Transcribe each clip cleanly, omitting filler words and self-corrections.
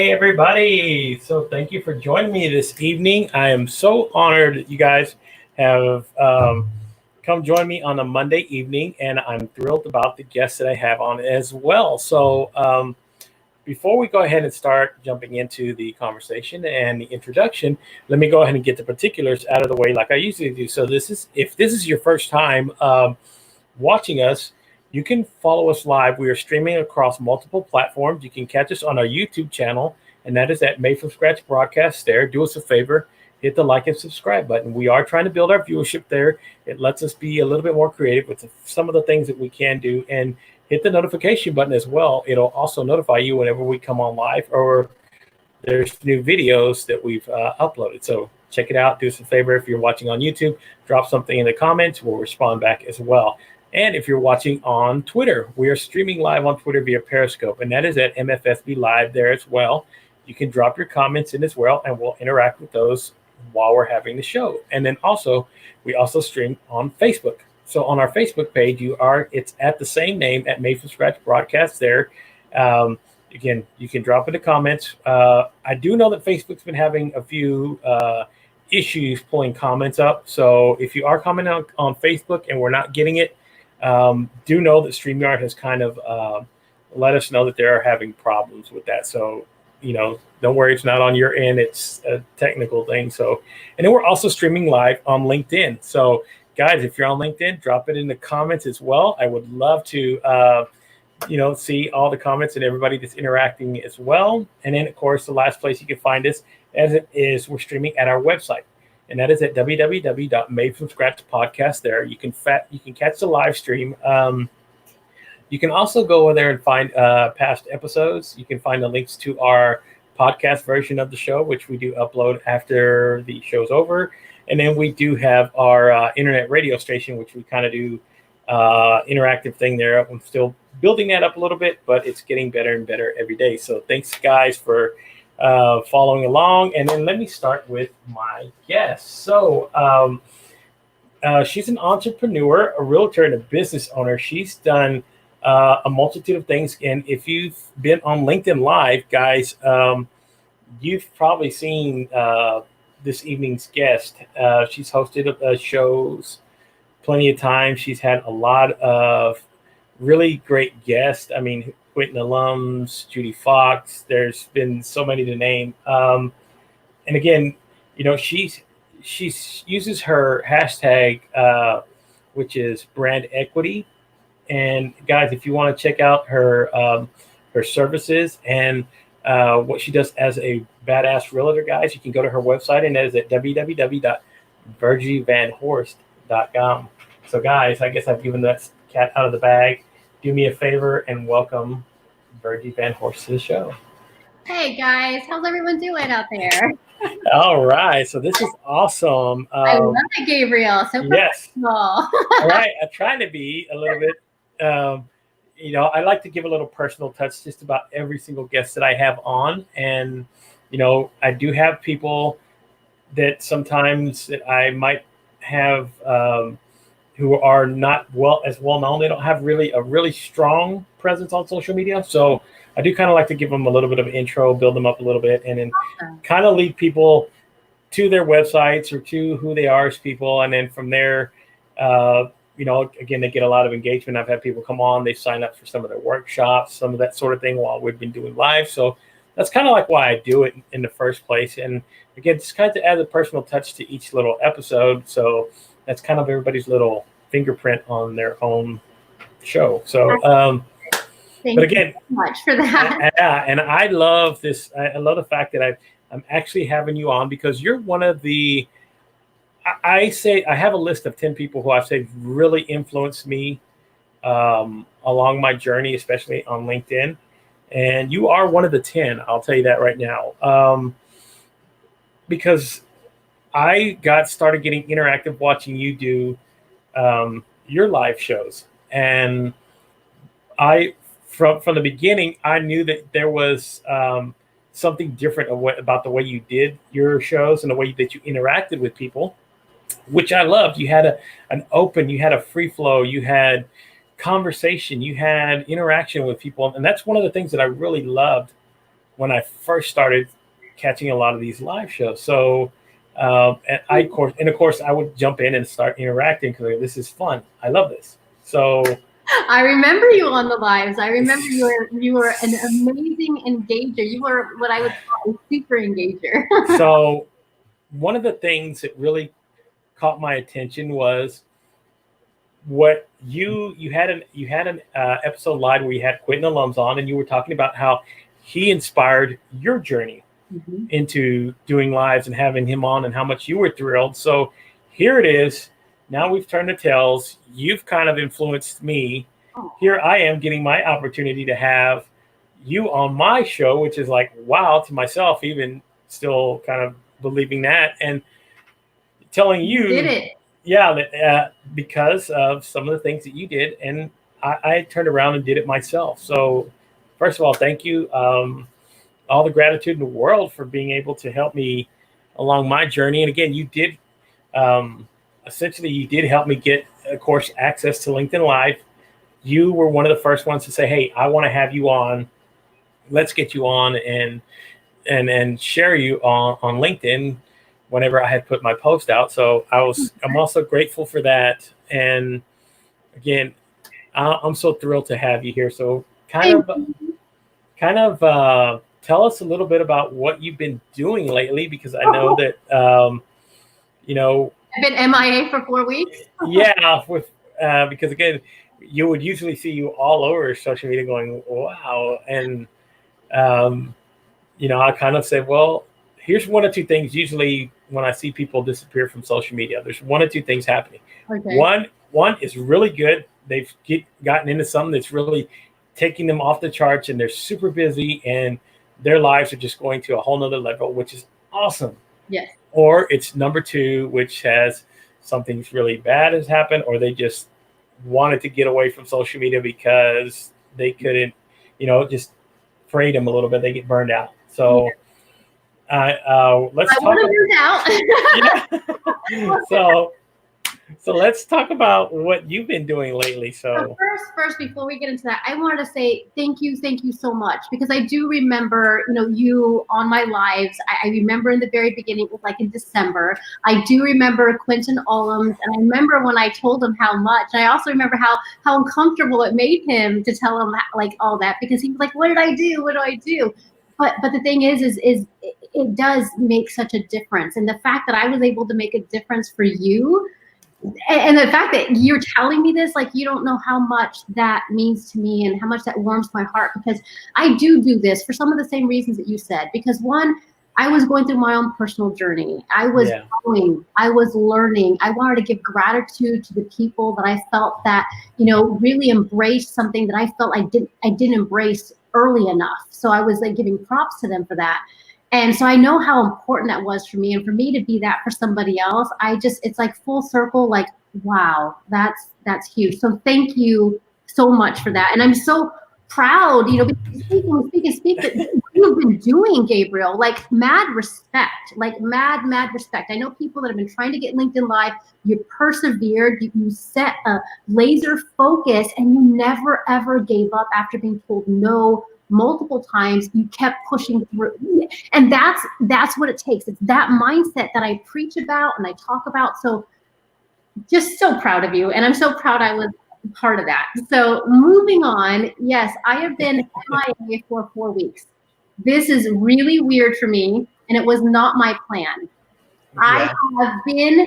Hey everybody! So thank you for joining me this evening. I am so honored that you guys have come join me on a Monday evening, and I'm thrilled about the guests that I have on as well. So before we go ahead and start jumping into the conversation and the introduction, let me go ahead and get the particulars out of the way like I usually do. So this is if this is your first time watching us, you can follow us live. We are streaming across multiple platforms. You can catch us on our YouTube channel, and that is at Made from Scratch Broadcast there. Do us a favor, hit the like and subscribe button. We are trying to build our viewership there. It lets us be a little bit more creative with some of the things that we can do. And hit the notification button as well. It'll also notify you whenever we come on live or there's new videos that we've uploaded. So check it out. Do us a favor. If you're watching on YouTube, drop something in the comments. We'll respond back as well. And if you're watching on Twitter, we are streaming live on Twitter via Periscope, and that is at MFSB Live there as well. You can drop your comments in as well, and we'll interact with those while we're having the show. And then we also stream on Facebook. So on our Facebook page, it's at the same name at Made from Scratch Broadcast there. Again, you can drop in the comments. I do know that Facebook's been having a few issues pulling comments up. So if you are commenting on Facebook and we're not getting it, do know that StreamYard has kind of let us know that they're having problems with that. So, don't worry, it's not on your end. It's a technical thing. So, and then we're also streaming live on LinkedIn. So, guys, if you're on LinkedIn, drop it in the comments as well. I would love to, see all the comments and everybody that's interacting as well. And then, of course, the last place you can find us as it is, we're streaming at our website. And that is at www.madefromscratchpodcast there. You can catch the live stream. You can also go over there and find past episodes. You can find the links to our podcast version of the show, which we do upload after the show's over. And then we do have our internet radio station, which we kind of do interactive thing there. I'm still building that up a little bit, but it's getting better and better every day. So thanks, guys, for following along. And then let me start with my guest. So she's an entrepreneur, a realtor, and a business owner. She's done a multitude of things. And if you've been on LinkedIn Live, guys, you've probably seen this evening's guest. She's hosted shows plenty of times. She's had a lot of really great guests. I mean, Quentin alums, Judy Fox. There's been so many to name. And again, she uses her hashtag, which is brand equity. And guys, if you want to check out her services and what she does as a badass realtor, guys, you can go to her website, and that is at www.virgievanhorst.com. So, guys, I guess I've given that cat out of the bag. Do me a favor and welcome Virgie Van Horst to the show. Hey, guys. How's everyone doing out there? All right. So this is awesome. I love it, Gabriel. So yes. All right. I try to be a little bit, I like to give a little personal touch just about every single guest that I have on. And, I do have people that sometimes that I might have who are not as well known. They don't have a really strong presence on social media. So I do kind of like to give them a little bit of an intro, build them up a little bit, and then kind of lead people to their websites or to who they are as people. And then from there, again, they get a lot of engagement. I've had people come on, they sign up for some of their workshops, some of that sort of thing while we've been doing live. So that's kind of like why I do it in the first place. And again, just kind of to add a personal touch to each little episode. So that's kind of everybody's little fingerprint on their own show. So, Thank but again, you so much for that. And I love this. I love the fact that I'm actually having you on because you're one of the, I say I have a list of 10 people who I say really influenced me along my journey, especially on LinkedIn. And you are one of the 10, I'll tell you that right now. Because I got started getting interactive watching you do your live shows. And from the beginning, I knew that there was something different about the way you did your shows and the way that you interacted with people, which I loved. You had you had a free flow, you had conversation, you had interaction with people. And that's one of the things that I really loved when I first started catching a lot of these live shows. So, and of course, I would jump in and start interacting because this is fun. I love this. So I remember you on the lives. I remember you were an amazing engager. You were what I would call a super engager. So one of the things that really caught my attention was what you had an episode live where you had Quentin alums on, and you were talking about how he inspired your journey into doing lives and having him on, and how much you were thrilled. So here it is. Now we've turned the tails. You've kind of influenced me. Here I am getting my opportunity to have you on my show, which is like, wow, to myself, even still kind of believing that and telling you did it. Yeah, because of some of the things that you did. And I turned around and did it myself. So first of all, thank you. All the gratitude in the world for being able to help me along my journey. And again, you did, essentially, you did help me get, of course, access to LinkedIn Live. You were one of the first ones to say, hey, I want to have you on. Let's get you on and share you on LinkedIn whenever I had put my post out. So I'm also grateful for that. And again, I'm so thrilled to have you here. So kind of tell us a little bit about what you've been doing lately, because I know that, I've been MIA for 4 weeks. Yeah, because again, you would usually see you all over social media going, wow. And, I kind of said, well, here's one or two things. Usually when I see people disappear from social media, there's one or two things happening. Okay. One is really good. They've gotten into something that's really taking them off the charts, and they're super busy, and their lives are just going to a whole nother level, which is awesome. Yes. Or it's number two, which has something really bad has happened, or they just wanted to get away from social media because they couldn't, just frayed them a little bit. They get burned out. So let's talk about So let's talk about what you've been doing lately. So first, before we get into that, I wanted to say thank you so much, because I do remember, you on my lives. I remember in the very beginning, it was like in December. I do remember Quentin Olams, and I remember when I told him how much. I also remember how uncomfortable it made him to tell him like all that, because he was like, "What did I do? What do I do?" But the thing is it does make such a difference, and the fact that I was able to make a difference for you. And the fact that you're telling me this, like, you don't know how much that means to me and how much that warms my heart, because I do this for some of the same reasons that you said. Because one, I was going through my own personal journey. I was growing. I was learning. I wanted to give gratitude to the people that I felt that, really embraced something that I felt I didn't embrace early enough. So I was like giving props to them for that. And so I know how important that was for me, and for me to be that for somebody else, it's like full circle, like, wow, that's huge. So thank you so much for that. And I'm so proud, speak that you've been doing, Gabriel, like mad respect. I know people that have been trying to get LinkedIn Live. You persevered, you set a laser focus, and you never ever gave up after being told no multiple times. You kept pushing through, and that's what it takes. It's that mindset that I preach about and I talk about. So just so proud of you, and I'm so proud I was part of that. So moving on, yes, I have been MIA for 4 weeks. This is really weird for me, and it was not my plan. Yeah.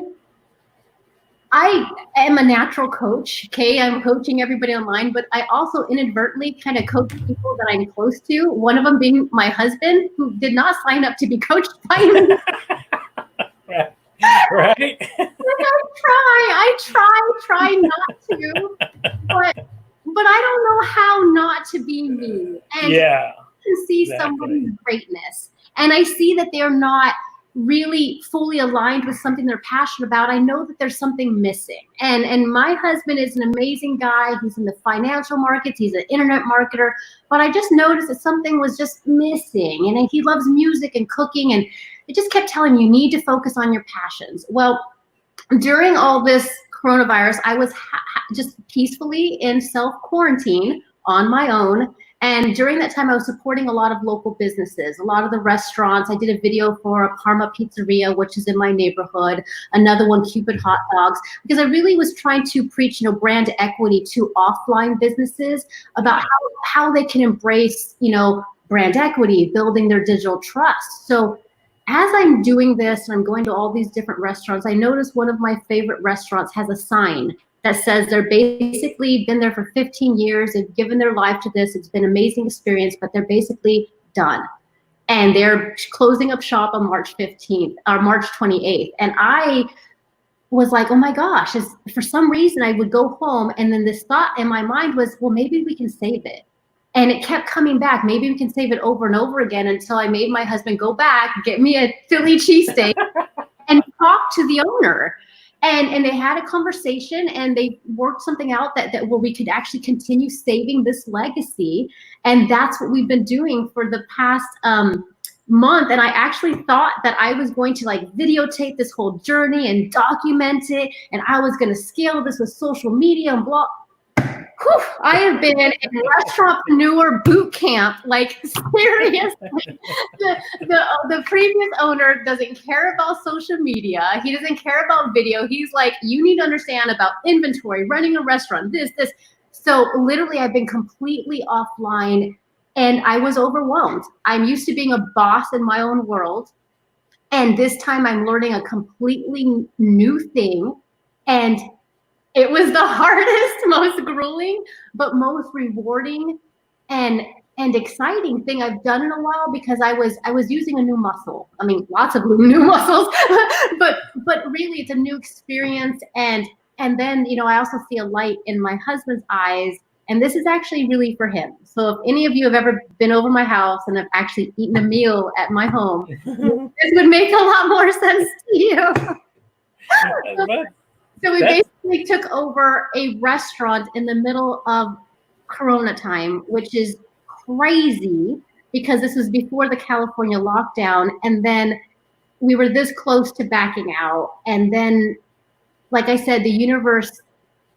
I am a natural coach, okay? I'm coaching everybody online, but I also inadvertently kind of coach people that I'm close to, one of them being my husband, who did not sign up to be coached by me. Right? I try not to, but I don't know how not to be me. And I can see somebody's greatness, and I see that they're not really fully aligned with something they're passionate about. I know that there's something missing. And my husband is an amazing guy. He's in the financial markets. He's an internet marketer. But I just noticed that something was just missing. And he loves music and cooking. And it just kept telling me, you need to focus on your passions. Well, during all this coronavirus, I was just peacefully in self-quarantine on my own. And during that time, I was supporting a lot of local businesses, a lot of the restaurants. I did a video for a Parma Pizzeria, which is in my neighborhood, another one, Cupid Hot Dogs, because I really was trying to preach, brand equity to offline businesses about how they can embrace, brand equity, building their digital trust. So as I'm doing this and I'm going to all these different restaurants, I noticed one of my favorite restaurants has a sign that says they're basically been there for 15 years. They've given their life to this. It's been an amazing experience, but they're basically done. And they're closing up shop on March 15th or March 28th. And I was like, oh my gosh, for some reason I would go home and then this thought in my mind was, well, maybe we can save it. And it kept coming back. Maybe we can save it over and over again until I made my husband go back, get me a Philly cheesesteak and talk to the owner. And they had a conversation and they worked something out that where we could actually continue saving this legacy. And that's what we've been doing for the past month. And I actually thought that I was going to videotape this whole journey and document it. And I was going to scale this with social media and blah. Whew, I have been in restaurantrepreneur boot camp, seriously. The previous owner doesn't care about social media. He doesn't care about video. He's like, you need to understand about inventory, running a restaurant, this. So literally I've been completely offline and I was overwhelmed. I'm used to being a boss in my own world. And this time I'm learning a completely new thing. And it was the hardest, most grueling, but most rewarding and exciting thing I've done in a while because I was using a new muscle. I mean, lots of new muscles, but really it's a new experience. And then, I also see a light in my husband's eyes, and this is actually really for him. So if any of you have ever been over my house and have actually eaten a meal at my home, this would make a lot more sense to you. So we basically took over a restaurant in the middle of Corona time, which is crazy because this was before the California lockdown. And then we were this close to backing out. And then, like I said, the universe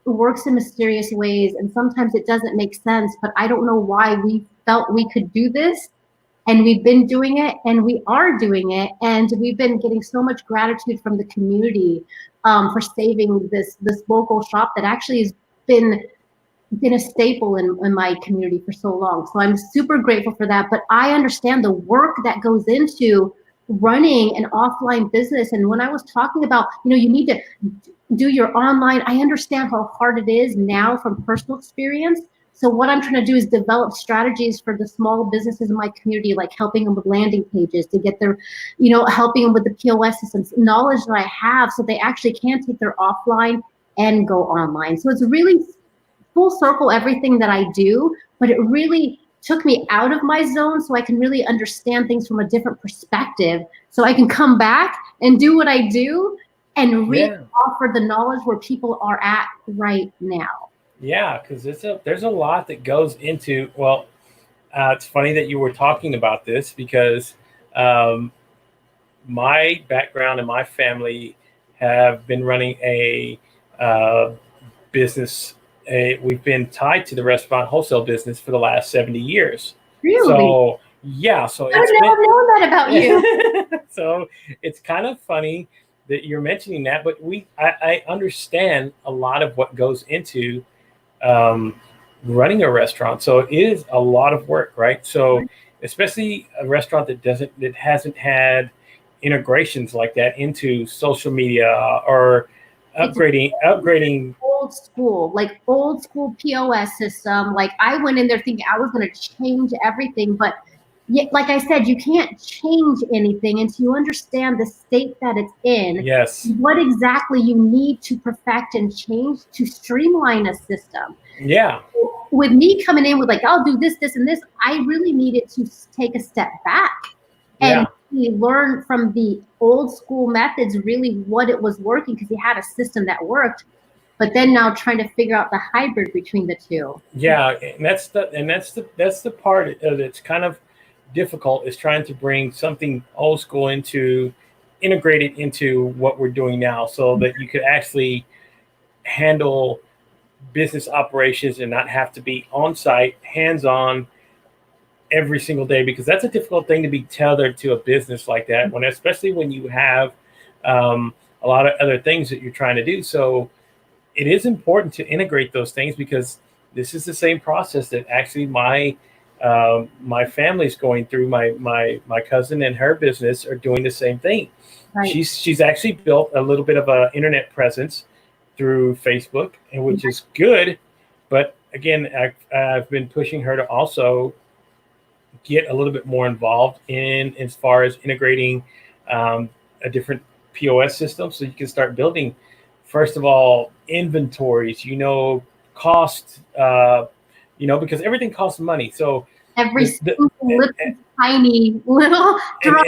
works in mysterious ways. And sometimes it doesn't make sense, but I don't know why we felt we could do this. And we've been doing it and we are doing it. And we've been getting so much gratitude from the community for saving this local shop that actually has been a staple in my community for so long. So I'm super grateful for that. But I understand the work that goes into running an offline business. And when I was talking about, you need to do your online, I understand how hard it is now from personal experience. So what I'm trying to do is develop strategies for the small businesses in my community, like helping them with landing pages to get their, helping them with the POS systems, knowledge that I have so they actually can take their offline and go online. So it's really full circle everything that I do, but it really took me out of my zone so I can really understand things from a different perspective so I can come back and do what I do and really offer the knowledge where people are at right now. Yeah, because there's a lot that goes into, it's funny that you were talking about this because my background and my family have been running a business. We've been tied to the restaurant wholesale business for the last 70 years. Really? So, yeah. So I would never know that about you. So it's kind of funny that you're mentioning that, but I understand a lot of what goes into running a restaurant. So it is a lot of work, right? So especially a restaurant that hasn't had integrations like that into social media or upgrading old school POS system. Like I went in there thinking I was going to change everything, but yet, like I said, you can't change anything until you understand the state that it's in. Yes. What exactly you need to perfect and change to streamline a system. Yeah. With me coming in with I'll do this, this, and this, I really needed to take a step back and learn from the old school methods, really what it was working, because he had a system that worked. But then now trying to figure out the hybrid between the two. Yeah, and that's the part that's kind of difficult, is trying to bring something old school integrate it into what we're doing now, so that you could actually handle business operations and not have to be on site, hands-on, every single day, because that's a difficult thing to be tethered to a business like that, when especially when you have a lot of other things that you're trying to do. So it is important to integrate those things, because this is the same process that actually my family's going through. My cousin and her business are doing the same thing. Right. She's actually built a little bit of a internet presence through Facebook, and which is good. But again, I've been pushing her to also get a little bit more involved in as far as integrating a different POS system, so you can start building, first of all, inventories, cost, because everything costs money. So Every the, the, single little tiny little and, drop.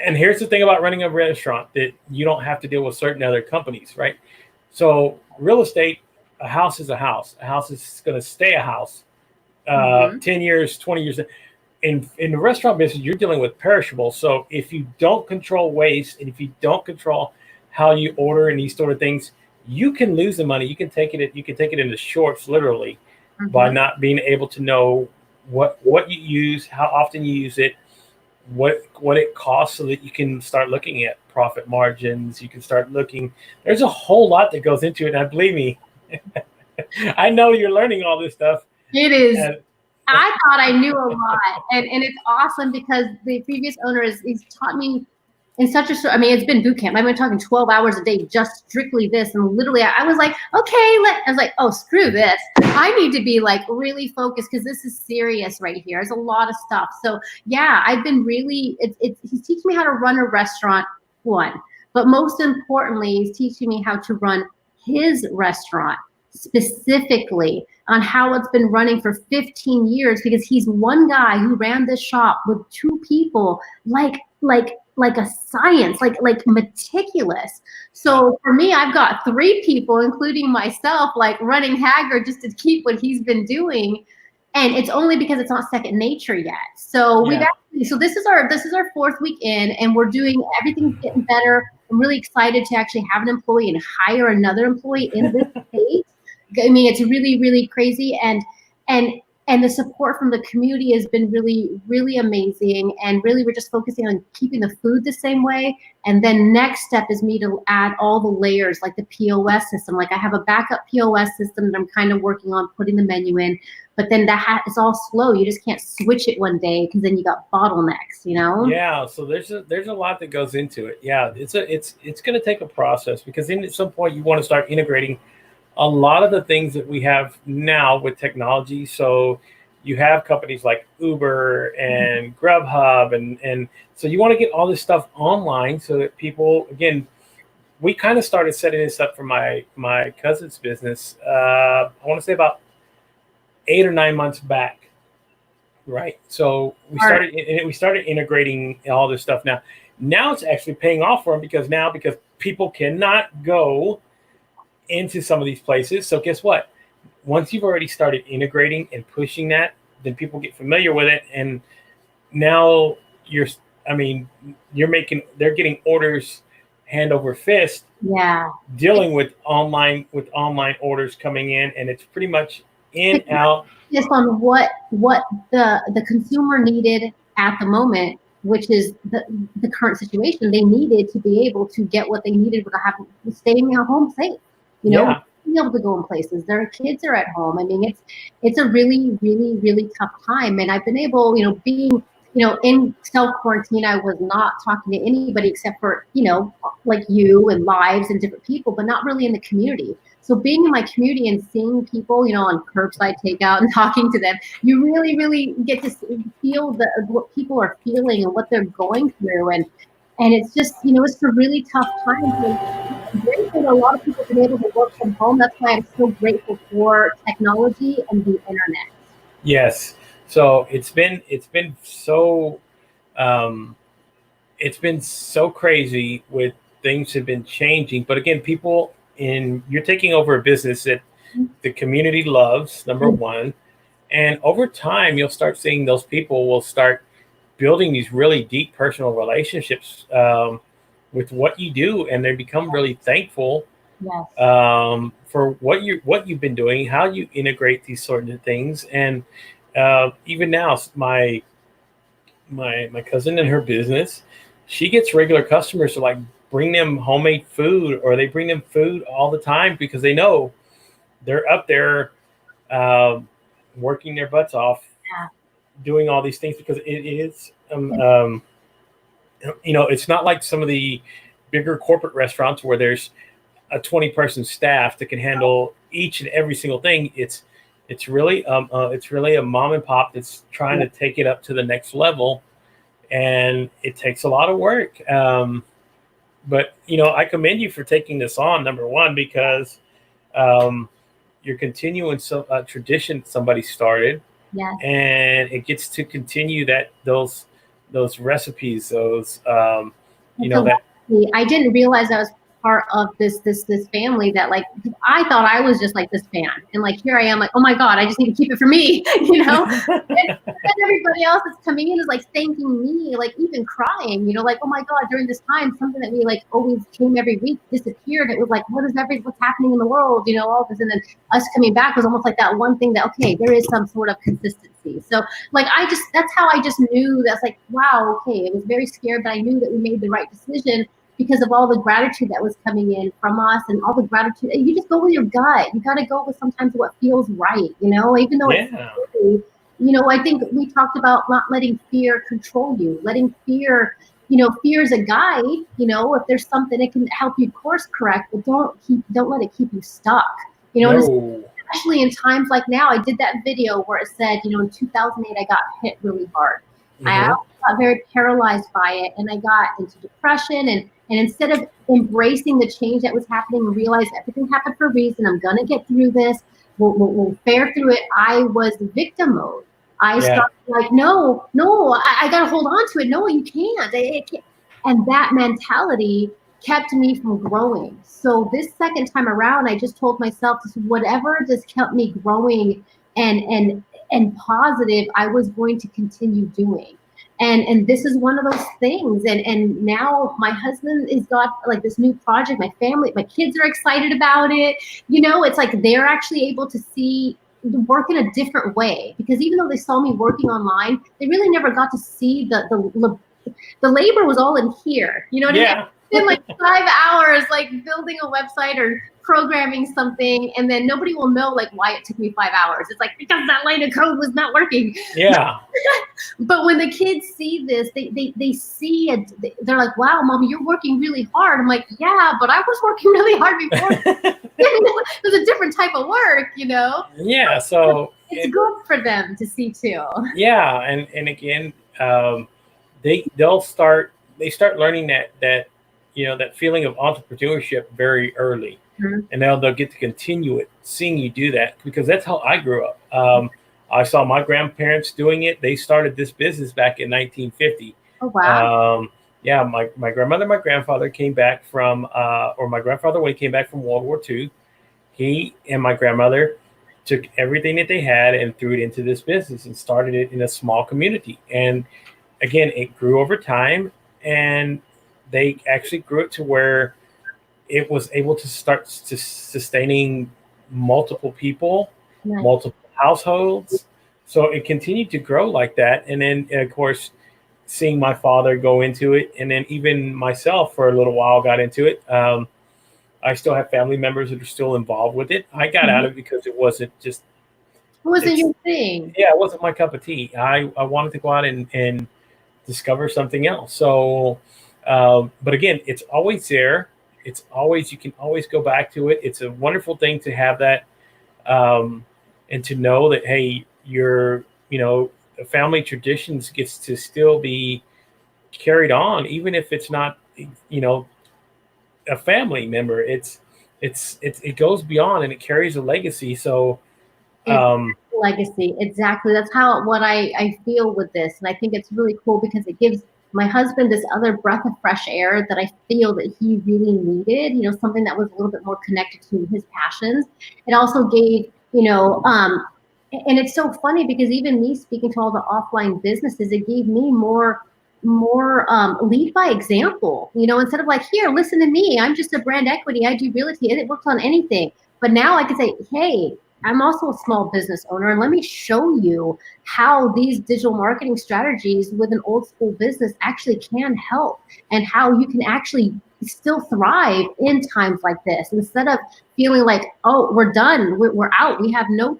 and here's the thing about running a restaurant, that you don't have to deal with certain other companies, right? So real estate, a house is a house. A house is going to stay a house 10 years, 20 years. In the restaurant business, you're dealing with perishables. So if you don't control waste, and if you don't control how you order and these sort of things, you can lose the money. You can take it into shorts, literally, by not being able to know what you use, how often you use it, what it costs, so that you can start looking at profit margins. You can start looking. There's a whole lot that goes into it. And believe me, I know you're learning all this stuff. It is. I thought I knew a lot, and it's awesome, because the previous owner he's taught me in such a, I mean, it's been boot camp. I've been talking 12 hours a day, just strictly this. And literally I was like, okay, I was like, oh, screw this. I need to be like really focused, because this is serious right here. There's a lot of stuff. So yeah, I've been really, he's teaching me how to run a restaurant, one, but most importantly, he's teaching me how to run his restaurant, specifically on how it's been running for 15 years, because he's one guy who ran this shop with two people, like a science, like meticulous. So for me, I've got three people, including myself, like running haggard just to keep what he's been doing. And it's only because it's not second nature yet. So we've actually, so this is our fourth week in, and we're doing, everything's getting better. I'm really excited to actually have an employee and hire another employee in this state. I mean, it's really, really crazy. And the support from the community has been really, really amazing. And really, we're just focusing on keeping the food the same way. And then next step is me to add all the layers, like the POS system. Like I have a backup POS system that I'm kind of working on putting the menu in. But then it's all slow. You just can't switch it one day, because then you got bottlenecks, Yeah. So there's a lot that goes into it. Yeah. It's going to take a process, because then at some point you want to start integrating a lot of the things that we have now with technology. So you have companies like Uber and Grubhub, and so you want to get all this stuff online, so that people, again, we kind of started setting this up for my cousin's business. I want to say about 8 or 9 months back, right? So we started integrating all this stuff. Now it's actually paying off for them, because people cannot go into some of these places. So guess what? Once you've already started integrating and pushing that, then people get familiar with it, and now they're getting orders hand over fist. Yeah. Dealing with online orders coming in, and it's pretty much in out. Just on what the consumer needed at the moment, which is the current situation. They needed to be able to get what they needed without having staying at home safe. Being able to go in places. Their kids are at home. I mean, it's a really, really, really tough time. And I've been able, being, in self-quarantine, I was not talking to anybody except for, like you and lives and different people, but not really in the community. So being in my community and seeing people, on curbside takeout and talking to them, you really, really get to feel what people are feeling and what they're going through. And it's just, it's a really tough time. I'm grateful that a lot of people have been able to work from home. That's why I'm so grateful for technology and the internet. Yes. So it's been so crazy with things have been changing. But again, you're taking over a business that the community loves, number one. And over time, you'll start seeing those people will start building these really deep personal relationships with what you do, and they become really thankful for what you've been doing, how you integrate these sorts of things. And even now, my cousin and her business, she gets regular customers to like bring them homemade food, or they bring them food all the time because they know they're up there working their butts off, Yeah. doing all these things because it is, it's not like some of the bigger corporate restaurants where there's a 20-person staff that can handle each and every single thing. It's really a mom and pop that's trying to take it up to the next level, and it takes a lot of work. But I commend you for taking this on, number one, because you're continuing a tradition somebody started, Yes. and it gets to continue those recipes, those I didn't realize I was part of this family that, like, I thought I was just like this fan, and like here I am, like, oh my God, I just need to keep it for me, and everybody else that's coming in is like thanking me, like even crying, like, oh my God, during this time something that we like always came every week disappeared. It was like, what's happening in the world, all this, and then us coming back was almost like that one thing that, okay, there is some sort of consistency. So like that's how I just knew, that's like, wow, okay, it was very scared, but I knew that we made the right decision because of all the gratitude that was coming in from us, and all the gratitude. You just go with your gut. You got to go with sometimes what feels right, even though it's scary. I think we talked about not letting fear control you, letting fear, fear is a guide, if there's something it can help you course correct, but don't let it keep you stuck, No. especially in times like now. I did that video where it said, in 2008, I got hit really hard. Mm-hmm. I got very paralyzed by it, and I got into depression, and instead of embracing the change that was happening and realize everything happened for a reason, I'm gonna get through this, we'll fare through it, I was victim mode. I started like, no, I gotta hold on to it. No, you can't. It can't. And that mentality kept me from growing. So this second time around, I just told myself, whatever just kept me growing and positive, I was going to continue doing. And this is one of those things. And now my husband has got like this new project. My family, my kids are excited about it. It's like they're actually able to see the work in a different way, because even though they saw me working online, they really never got to see the labor was all in here. You know what I mean? It's been like 5 hours, like building a website or programming something, and then nobody will know like why it took me 5 hours. It's like, because that line of code was not working. Yeah. But when the kids see this, they see it. They're like, wow, Mommy, you're working really hard. I'm like, yeah, but I was working really hard before. It was a different type of work, Yeah. So it's good for them to see too. Yeah. And again, they start learning that that feeling of entrepreneurship very early. Mm-hmm. And now they'll get to continue it, seeing you do that, because that's how I grew up. I saw my grandparents doing it. They started this business back in 1950. Oh, wow. Yeah, my grandmother and my grandfather came back from, or my grandfather, when he came back from World War II, he and my grandmother took everything that they had and threw it into this business and started it in a small community. And again, it grew over time, and they actually grew it to where it was able to start sustaining multiple people, Nice. Multiple households. So it continued to grow like that. And then, of course, seeing my father go into it, and then even myself for a little while got into it. I still have family members that are still involved with it. I got out of it because it wasn't your thing. Yeah, it wasn't my cup of tea. I wanted to go out and discover something else. So, but again, it's always there. It's always, you can always go back to it. It's a wonderful thing to have that, and to know that, hey, your the family traditions gets to still be carried on, even if it's not a family member. It goes beyond, and it carries a legacy. So legacy, exactly. That's what I feel with this, and I think it's really cool because it gives my husband this other breath of fresh air that I feel that he really needed. Something that was a little bit more connected to his passions. It also gave and it's so funny because even me speaking to all the offline businesses, it gave me more lead by example. Instead of like, here, listen to me, I'm just a brand equity, I do realty, and it works on anything. But now I can say, hey, I'm also a small business owner, and let me show you how these digital marketing strategies with an old school business actually can help, and how you can actually still thrive in times like this, instead of feeling like, oh, we're done, we're out, we have no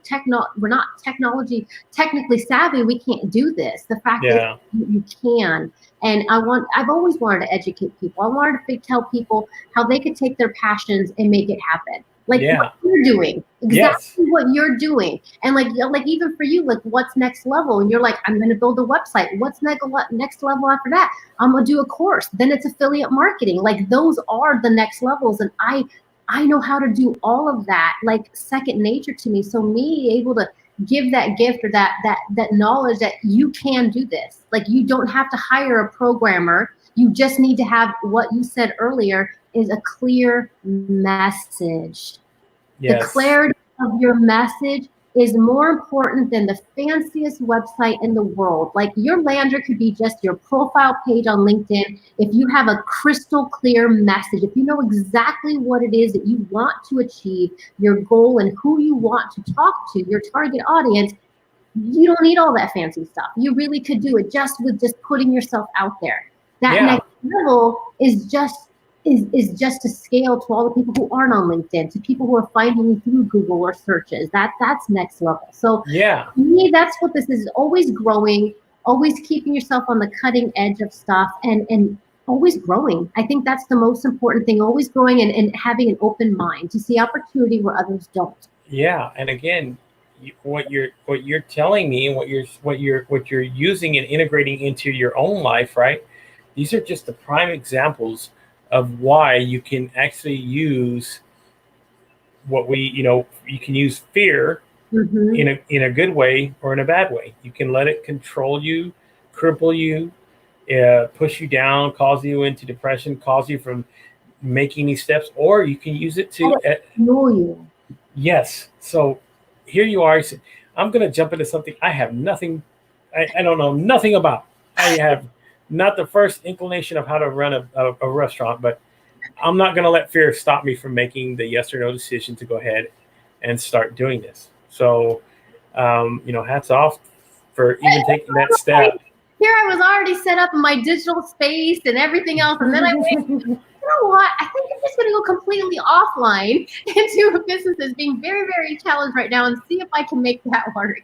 we're not technically savvy, we can't do this. The fact is, you can. And I've always wanted to educate people. I wanted to tell people how they could take their passions and make it happen. Like what you're doing, exactly what you're doing. And like even for you, like what's next level? And you're like, I'm going to build a website. What's next level after that? I'm going to do a course. Then it's affiliate marketing. Like those are the next levels. And I know how to do all of that, like second nature to me. So me able to give that gift or that knowledge that you can do this. Like you don't have to hire a programmer. You just need to have what you said earlier is a clear message. Yes. The clarity of your message is more important than the fanciest website in the world. Like your landing could be just your profile page on LinkedIn. If you have a crystal clear message, if you know exactly what it is that you want to achieve, your goal and who you want to talk to, your target audience, you don't need all that fancy stuff. You really could do it just with just putting yourself out there. That next level is just to scale to all the people who aren't on LinkedIn, to people who are finding you through Google or searches. That's next level. So to me, that's what this is. Always growing, always keeping yourself on the cutting edge of stuff, and always growing. I think that's the most important thing. Always growing and having an open mind to see opportunity where others don't. Yeah, and again, what you're telling me and what you're using and integrating into your own life, right? These are just the prime examples of why you can actually use you can use fear in a good way or in a bad way. You can let it control you, cripple you, push you down, cause you into depression, cause you from making these steps, or you can use it to know you. Yes. So here you are. I'm going to jump into something I have nothing. I don't know nothing about. I have not the first inclination of how to run a restaurant, but I'm not going to let fear stop me from making the yes or no decision to go ahead and start doing this. So, hats off for even taking that step. Here I was already set up in my digital space and everything else. And then I went, you know what? I think I'm just going to go completely offline into businesses being very, very challenged right now and see if I can make that work.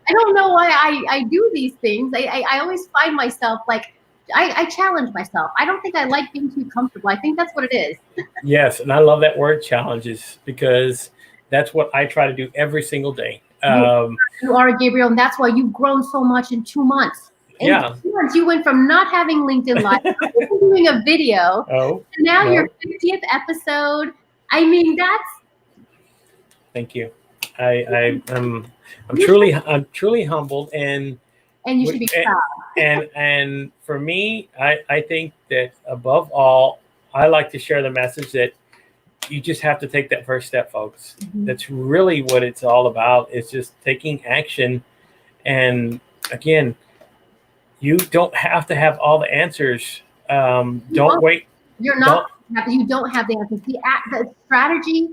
I don't know why I do these things. I always find myself like, I challenge myself. I don't think I like being too comfortable. I think that's what it is. Yes, and I love that word challenges, because that's what I try to do every single day. You are, Gabriel, and that's why you've grown so much in 2 months. In 2 months, you went from not having LinkedIn Live to doing a video, to now your 50th episode. I mean, that's. Thank you. I'm truly humbled, and you should be proud. and for me, I think that above all, I like to share the message that you just have to take that first step, folks. That's really what it's all about. It's just taking action. And again, you don't have to have all the answers. Don't wait. You don't have the answers. The strategy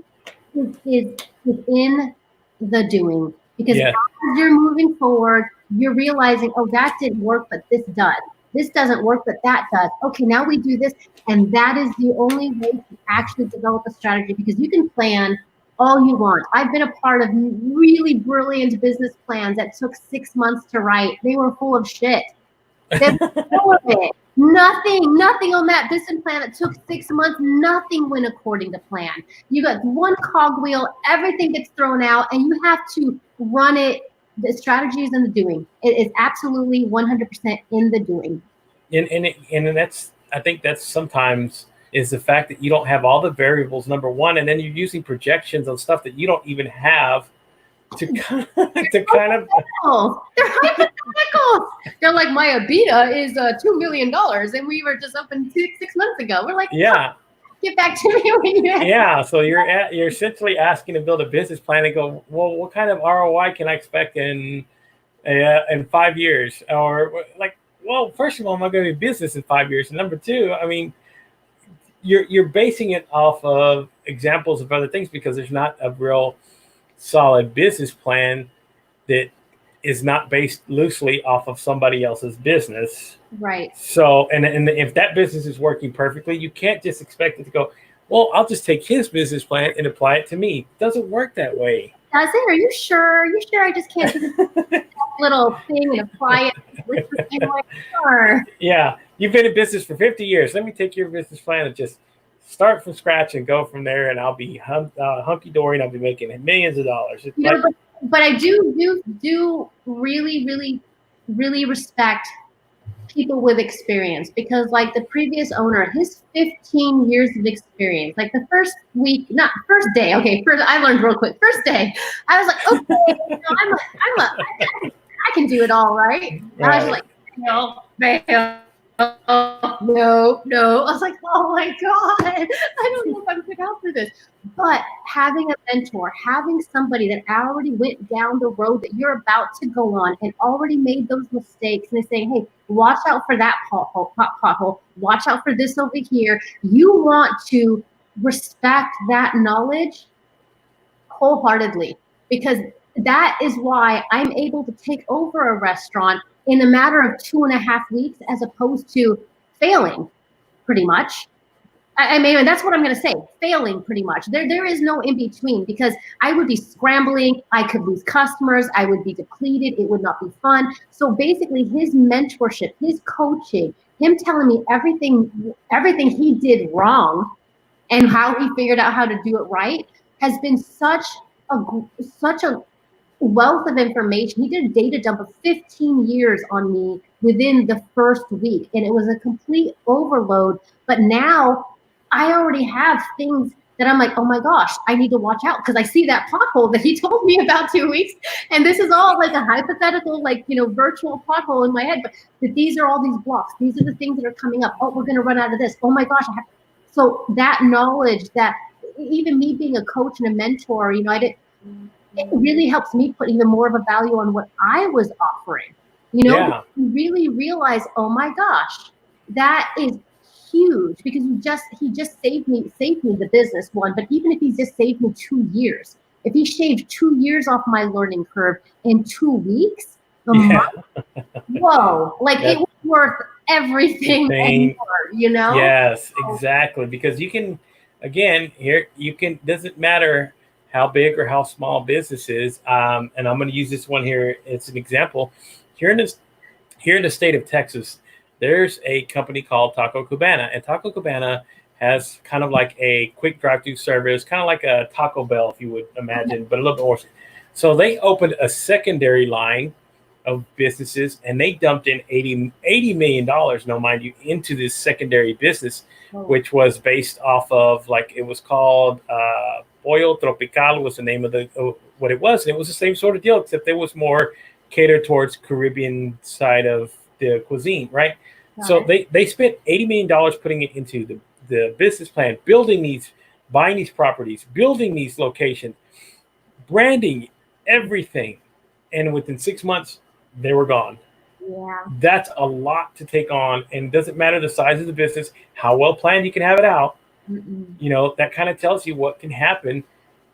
is within the doing, because as you're moving forward, you're realizing, oh, that didn't work, but this does. This doesn't work, but that does. Okay, now we do this. And that is the only way to actually develop a strategy, because you can plan all you want. I've been a part of really brilliant business plans that took 6 months to write. They were full of shit. They were full of it. Nothing on that business plan that took 6 months. Nothing went according to plan. You got one cogwheel, everything gets thrown out, and you have to run it. The strategy is in the doing. It is absolutely 100% in the doing. And that's, I think that's sometimes is the fact that you don't have all the variables, number one, and then you're using projections on stuff that you don't even have to kind of. They're hypotheticals. They're like, my EBITDA is $2 million, and we were just open 6 months ago. We're like, get back to me when you. So you're essentially asking to build a business plan and go, well, what kind of ROI can I expect in 5 years? Or like, well, first of all, am I going to be business in 5 years? And number two, I mean, you're basing it off of examples of other things, because there's not a real solid business plan that is not based loosely off of somebody else's business. Right. So, and if that business is working perfectly, you can't just expect it to go, well, I'll just take his business plan and apply it to me. It doesn't work that way. Does it? Are you sure? Are you sure I just can't do this little thing and apply it? Sure. Yeah, you've been in business for 50 years. Let me take your business plan and just start from scratch and go from there, and I'll be hunky-dory, and I'll be making millions of dollars. But I do really respect people with experience, because like the previous owner, his 15 years of experience, like the first week, not first day. Okay, first I learned real quick. First day, I was like, okay, I can do it all, right? Right. I was like, no. I was like, oh my God, I don't know if I'm good out for this. But having a mentor, having somebody that already went down the road that you're about to go on and already made those mistakes, and is saying, hey, watch out for that pothole, watch out for this over here. You want to respect that knowledge wholeheartedly, because that is why I'm able to take over a restaurant in a matter of 2.5 weeks, as opposed to failing pretty much. I mean, that's what I'm going to say, failing pretty much. There is no in between, because I would be scrambling. I could lose customers. I would be depleted. It would not be fun. So basically his mentorship, his coaching, him telling me everything he did wrong and how he figured out how to do it right has been such a wealth of information. He did a data dump of 15 years on me within the first week, and it was a complete overload. But now I already have things that I'm like, oh my gosh, I need to watch out, because I see that pothole that he told me about 2 weeks, and this is all like a hypothetical, like, virtual pothole in my head, but these are all these blocks. These are the things that are coming up. Oh, we're going to run out of this. Oh my gosh. So that knowledge, that even me being a coach and a mentor, it really helps me put even more of a value on what I was offering. Yeah. You really realize, oh my gosh, that is huge, because he just saved me the business one. But even if he just saved me 2 years, if he shaved 2 years off my learning curve in 2 weeks, whoa, like it was worth everything and more, Yes, exactly. Because you can, again, doesn't matter how big or how small business is. And I'm going to use this one here. It's an example. Here in the state of Texas, there's a company called Taco Cabana, and Taco Cabana has kind of like a quick drive-through service, kind of like a Taco Bell, if you would imagine, but a little bit more. So they opened a secondary line of businesses, and they dumped in $80 million, no, mind you, into this secondary business, which was based off of, like, it was called Pollo Tropical was the name of what it was. And it was the same sort of deal, except it was more catered towards Caribbean side of the cuisine, right? So they spent $80 million putting it into the business plan, buying these properties, building these locations, branding, everything. And within 6 months, they were gone. Yeah. That's a lot to take on. And it doesn't matter the size of the business, how well planned you can have it out. That kind of tells you what can happen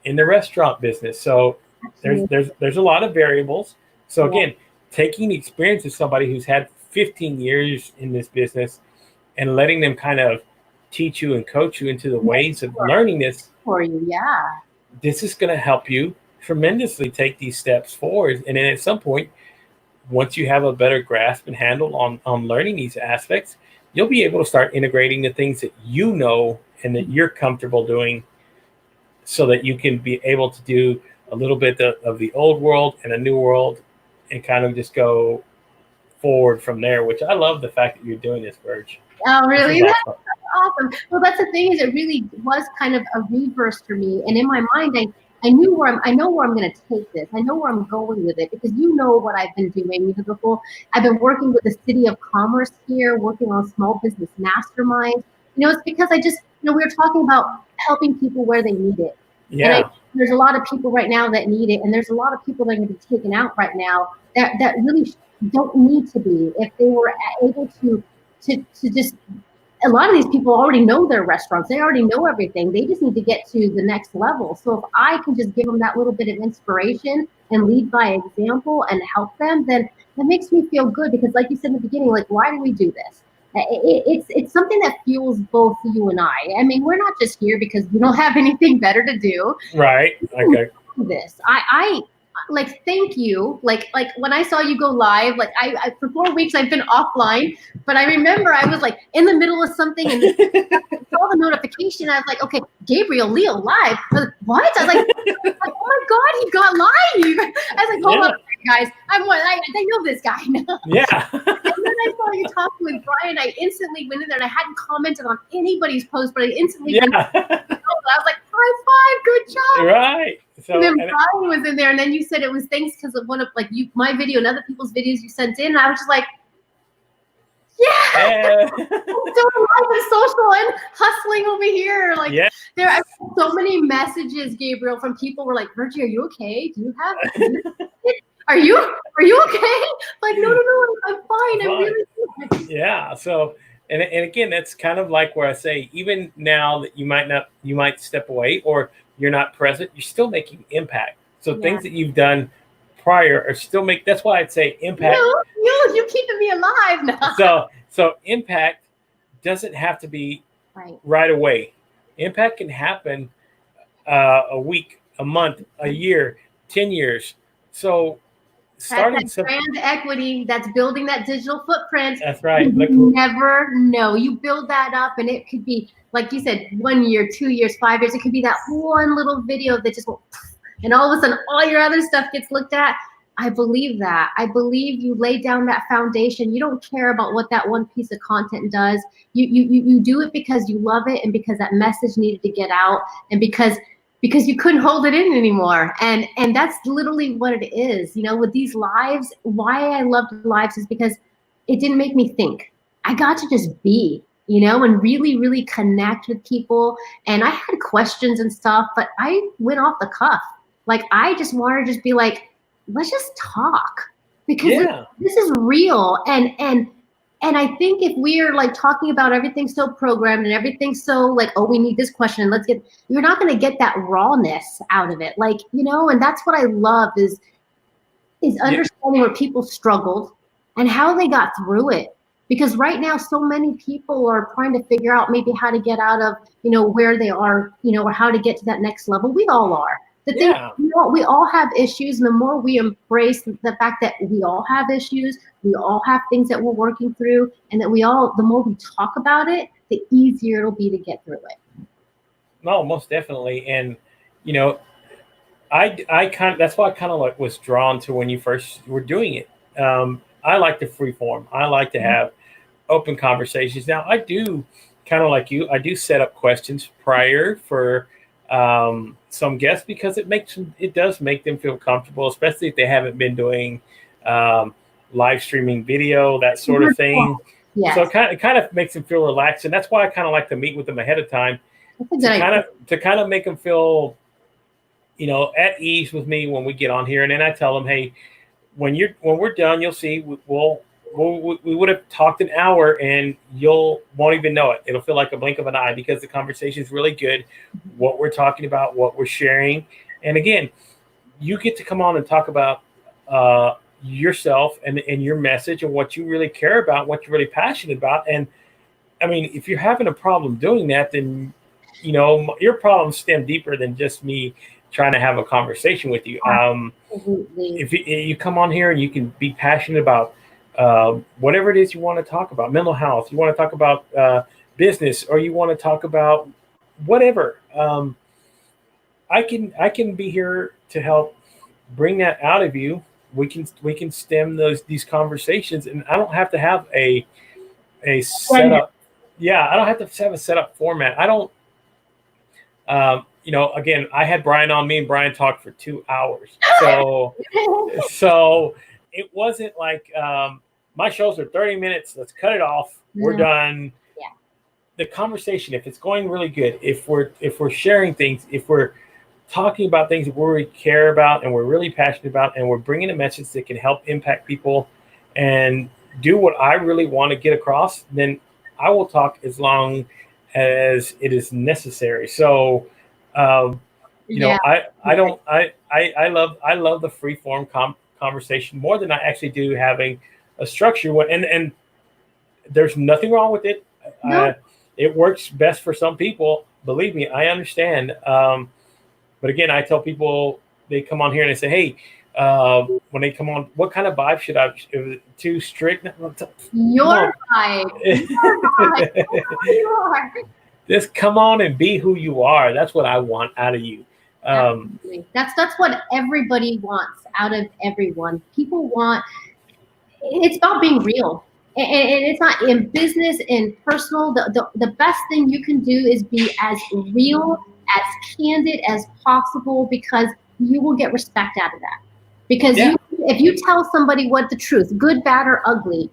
in the restaurant business. So there's a lot of variables. So again, taking the experience of somebody who's had 15 years in this business and letting them kind of teach you and coach you into the ways of learning this for you. Yeah. This is going to help you tremendously take these steps forward. And then at some point, once you have a better grasp and handle on learning these aspects, you'll be able to start integrating the things that you know and that you're comfortable doing, so that you can be able to do a little bit of the old world and a new world, and kind of just go forward from there, which I love the fact that you're doing this, Virgie. Oh, really? That's awesome. Well, that's the thing, is it really was kind of a reverse for me. And in my mind, I know where I'm going to take this. I know where I'm going with it, because you know what I've been doing. I've been working with the City of Commerce here, working on small business masterminds. It's because we were talking about helping people where they need it. Yeah. And there's a lot of people right now that need it, and there's a lot of people that are going to be taken out right now that really don't need to be, if they were able to just a lot of these people already know their restaurants. They already know everything. They just need to get to the next level. So if I can just give them that little bit of inspiration and lead by example and help them, then that makes me feel good, because like you said in the beginning, like, why do we do this? It's something that fuels both you and I. I mean, we're not just here because we don't have anything better to do. Right. Okay. This, I like, thank you. Like when I saw you go live, like I for 4 weeks I've been offline, but I remember I was like in the middle of something and I saw the notification. I was like, okay, Gabriel Leo live. I was like, what? I was like, oh my God, he got live. I was like, hold on, guys. I know this guy now. Yeah. And then I saw you talking with Brian. I instantly went in there and I hadn't commented on anybody's post, but I instantly went I was like, high five, good job. Right. So, and then Brian was in there, and then you said it was thanks because of one of my video and other people's videos you sent in. And I was just like, yeah. I'm doing live and social and hustling over here. Like there are so many messages, Gabriel, from people who were like, Virgie, are you okay? Do you have are you okay? Like, no, I'm fine. I'm really good. Yeah. So and again, that's kind of like where I say, even now that you might step away or you're not present, you're still making impact. So things that you've done prior are still that's why I'd say impact. You keeping me alive now. So impact doesn't have to be right away. Impact can happen a week, a month, a year, 10 years. So starting that's brand equity, that's building that digital footprint. That's right. You never know. You build that up, and it could be, like you said, 1 year, 2 years, 5 years. It could be that one little video that just went, and all of a sudden all your other stuff gets looked at. I believe that. I believe you lay down that foundation. You don't care about what that one piece of content does. You do it because you love it, and because that message needed to get out, and because you couldn't hold it in anymore. And that's literally what it is. You know, with these lives, why I loved lives is because it didn't make me think. I got to just be, you know, and really, really connect with people. And I had questions and stuff, but I went off the cuff. Like, I just wanted to just be like, let's just talk, because this is real. And I think if we are like talking about everything so programmed and everything so like, oh, we need this question, and you're not going to get that rawness out of it. Like, you know, and that's what I love is understanding where people struggled and how they got through it. Because right now, so many people are trying to figure out maybe how to get out of, you know, where they are, you know, or how to get to that next level. We all are. The thing, you know, we all have issues, and the more we embrace the fact that we all have issues, we all have things that we're working through, and that the more we talk about it, the easier it'll be to get through it. No, most definitely. And, you know, that's why I kind of like was drawn to when you first were doing it. I like the free form. I like to have open conversations. Now, I do kind of like you. I do set up questions prior for some guests, because it does make them feel comfortable, especially if they haven't been doing live streaming video, that sort of thing. Yes. So it kind of makes them feel relaxed, and that's why I kind of like to meet with them ahead of time to kind of make them feel, you know, at ease with me when we get on here. And then I tell them, hey, when we're done, you'll see we would have talked an hour, and won't even know it. It'll feel like a blink of an eye, because the conversation is really good. What we're talking about, what we're sharing. And again, you get to come on and talk about yourself and your message and what you really care about, what you're really passionate about. And I mean, if you're having a problem doing that, then, you know, your problems stem deeper than just me trying to have a conversation with you. If you come on here and you can be passionate about whatever it is you want to talk about, mental health, you want to talk about business, or you want to talk about whatever, I can be here to help bring that out of you. We can stem these conversations, and I don't have to have a setup. Yeah, I don't have to have a setup format. I don't. You know, again, I had Brian on. Me and Brian talked for 2 hours, so it wasn't like my shows are 30 minutes. Let's cut it off. We're done. Yeah. The conversation, if it's going really good, if we're sharing things, if we're talking about things that we really care about and we're really passionate about, and we're bringing a message that can help impact people and do what I really want to get across, then I will talk as long as it is necessary. So, um, Yeah. I love the free form conversation more than I actually do having a structure one. And there's nothing wrong with it. No. It works best for some people. Believe me, I understand. But again, I tell people, they come on here and they say, "Hey, when they come on, what kind of vibe should I? If it too strict? Your vibe. Your vibe. You are. Just come on and be who you are. That's what I want out of you." Absolutely. That's what everybody wants out of everyone. People want. It's about being real, and it's not in business, in personal. The best thing you can do is be as real, as candid as possible, because you will get respect out of that. Because Yeah, if you tell somebody what the truth, good, bad, or ugly,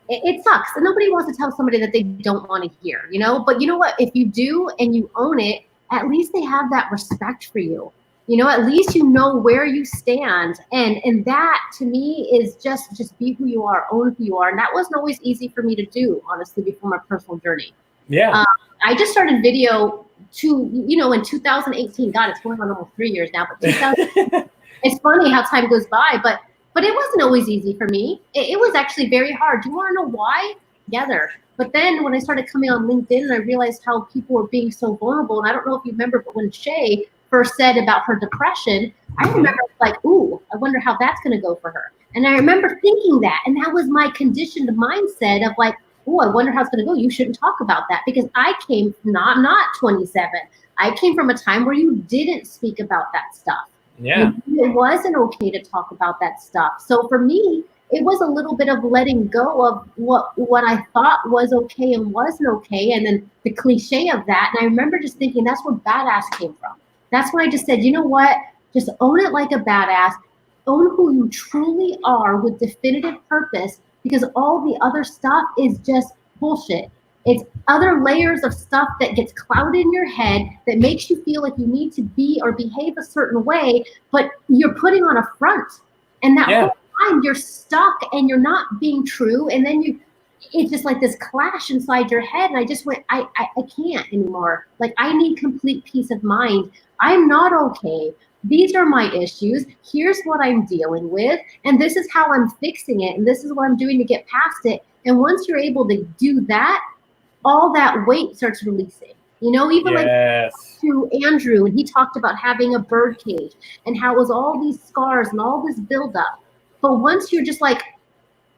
it sucks. And nobody wants to tell somebody that they don't want to hear, you know? But you know what? If you do and you own it, at least they have that respect for you. You know, at least you know where you stand. And that to me is just be who you are, own who you are. And that wasn't always easy for me to do, honestly, before my personal journey. yeah, I just started video in 2018. God, it's going on almost 3 years now, but 2000, it's funny how time goes by, but it wasn't always easy for me. It was actually very hard. Do you want to know why? Together. But then when I started coming on LinkedIn and I realized how people were being so vulnerable, and I don't know if you remember, but when Shay first said about her depression, I remember like, ooh, I wonder how that's going to go for her. And I remember thinking that, and that was my conditioned mindset of like, oh, I wonder how it's going to go. You shouldn't talk about that, because I came from I'm not 27. I came from a time where you didn't speak about that stuff. yeah, It wasn't okay to talk about that stuff. So for me, it was a little bit of letting go of what I thought was okay and wasn't okay, and then the cliche of that. And I remember just thinking that's where badass came from. That's when I just said, you know what? Just own it like a badass. Own who you truly are with definitive purpose, because all the other stuff is just bullshit. It's other layers of stuff that gets clouded in your head that makes you feel like you need to be or behave a certain way, but you're putting on a front. And that yeah. whole time you're stuck and you're not being true. And then it's just like this clash inside your head. And I just went, I can't anymore. Like, I need complete peace of mind. I'm not okay. These are my issues. Here's what I'm dealing with. And this is how I'm fixing it. And this is what I'm doing to get past it. And once you're able to do that, all that weight starts releasing. You know, even Yes. like to Andrew, and he talked about having a bird cage and how it was all these scars and all this buildup. But once you're just like,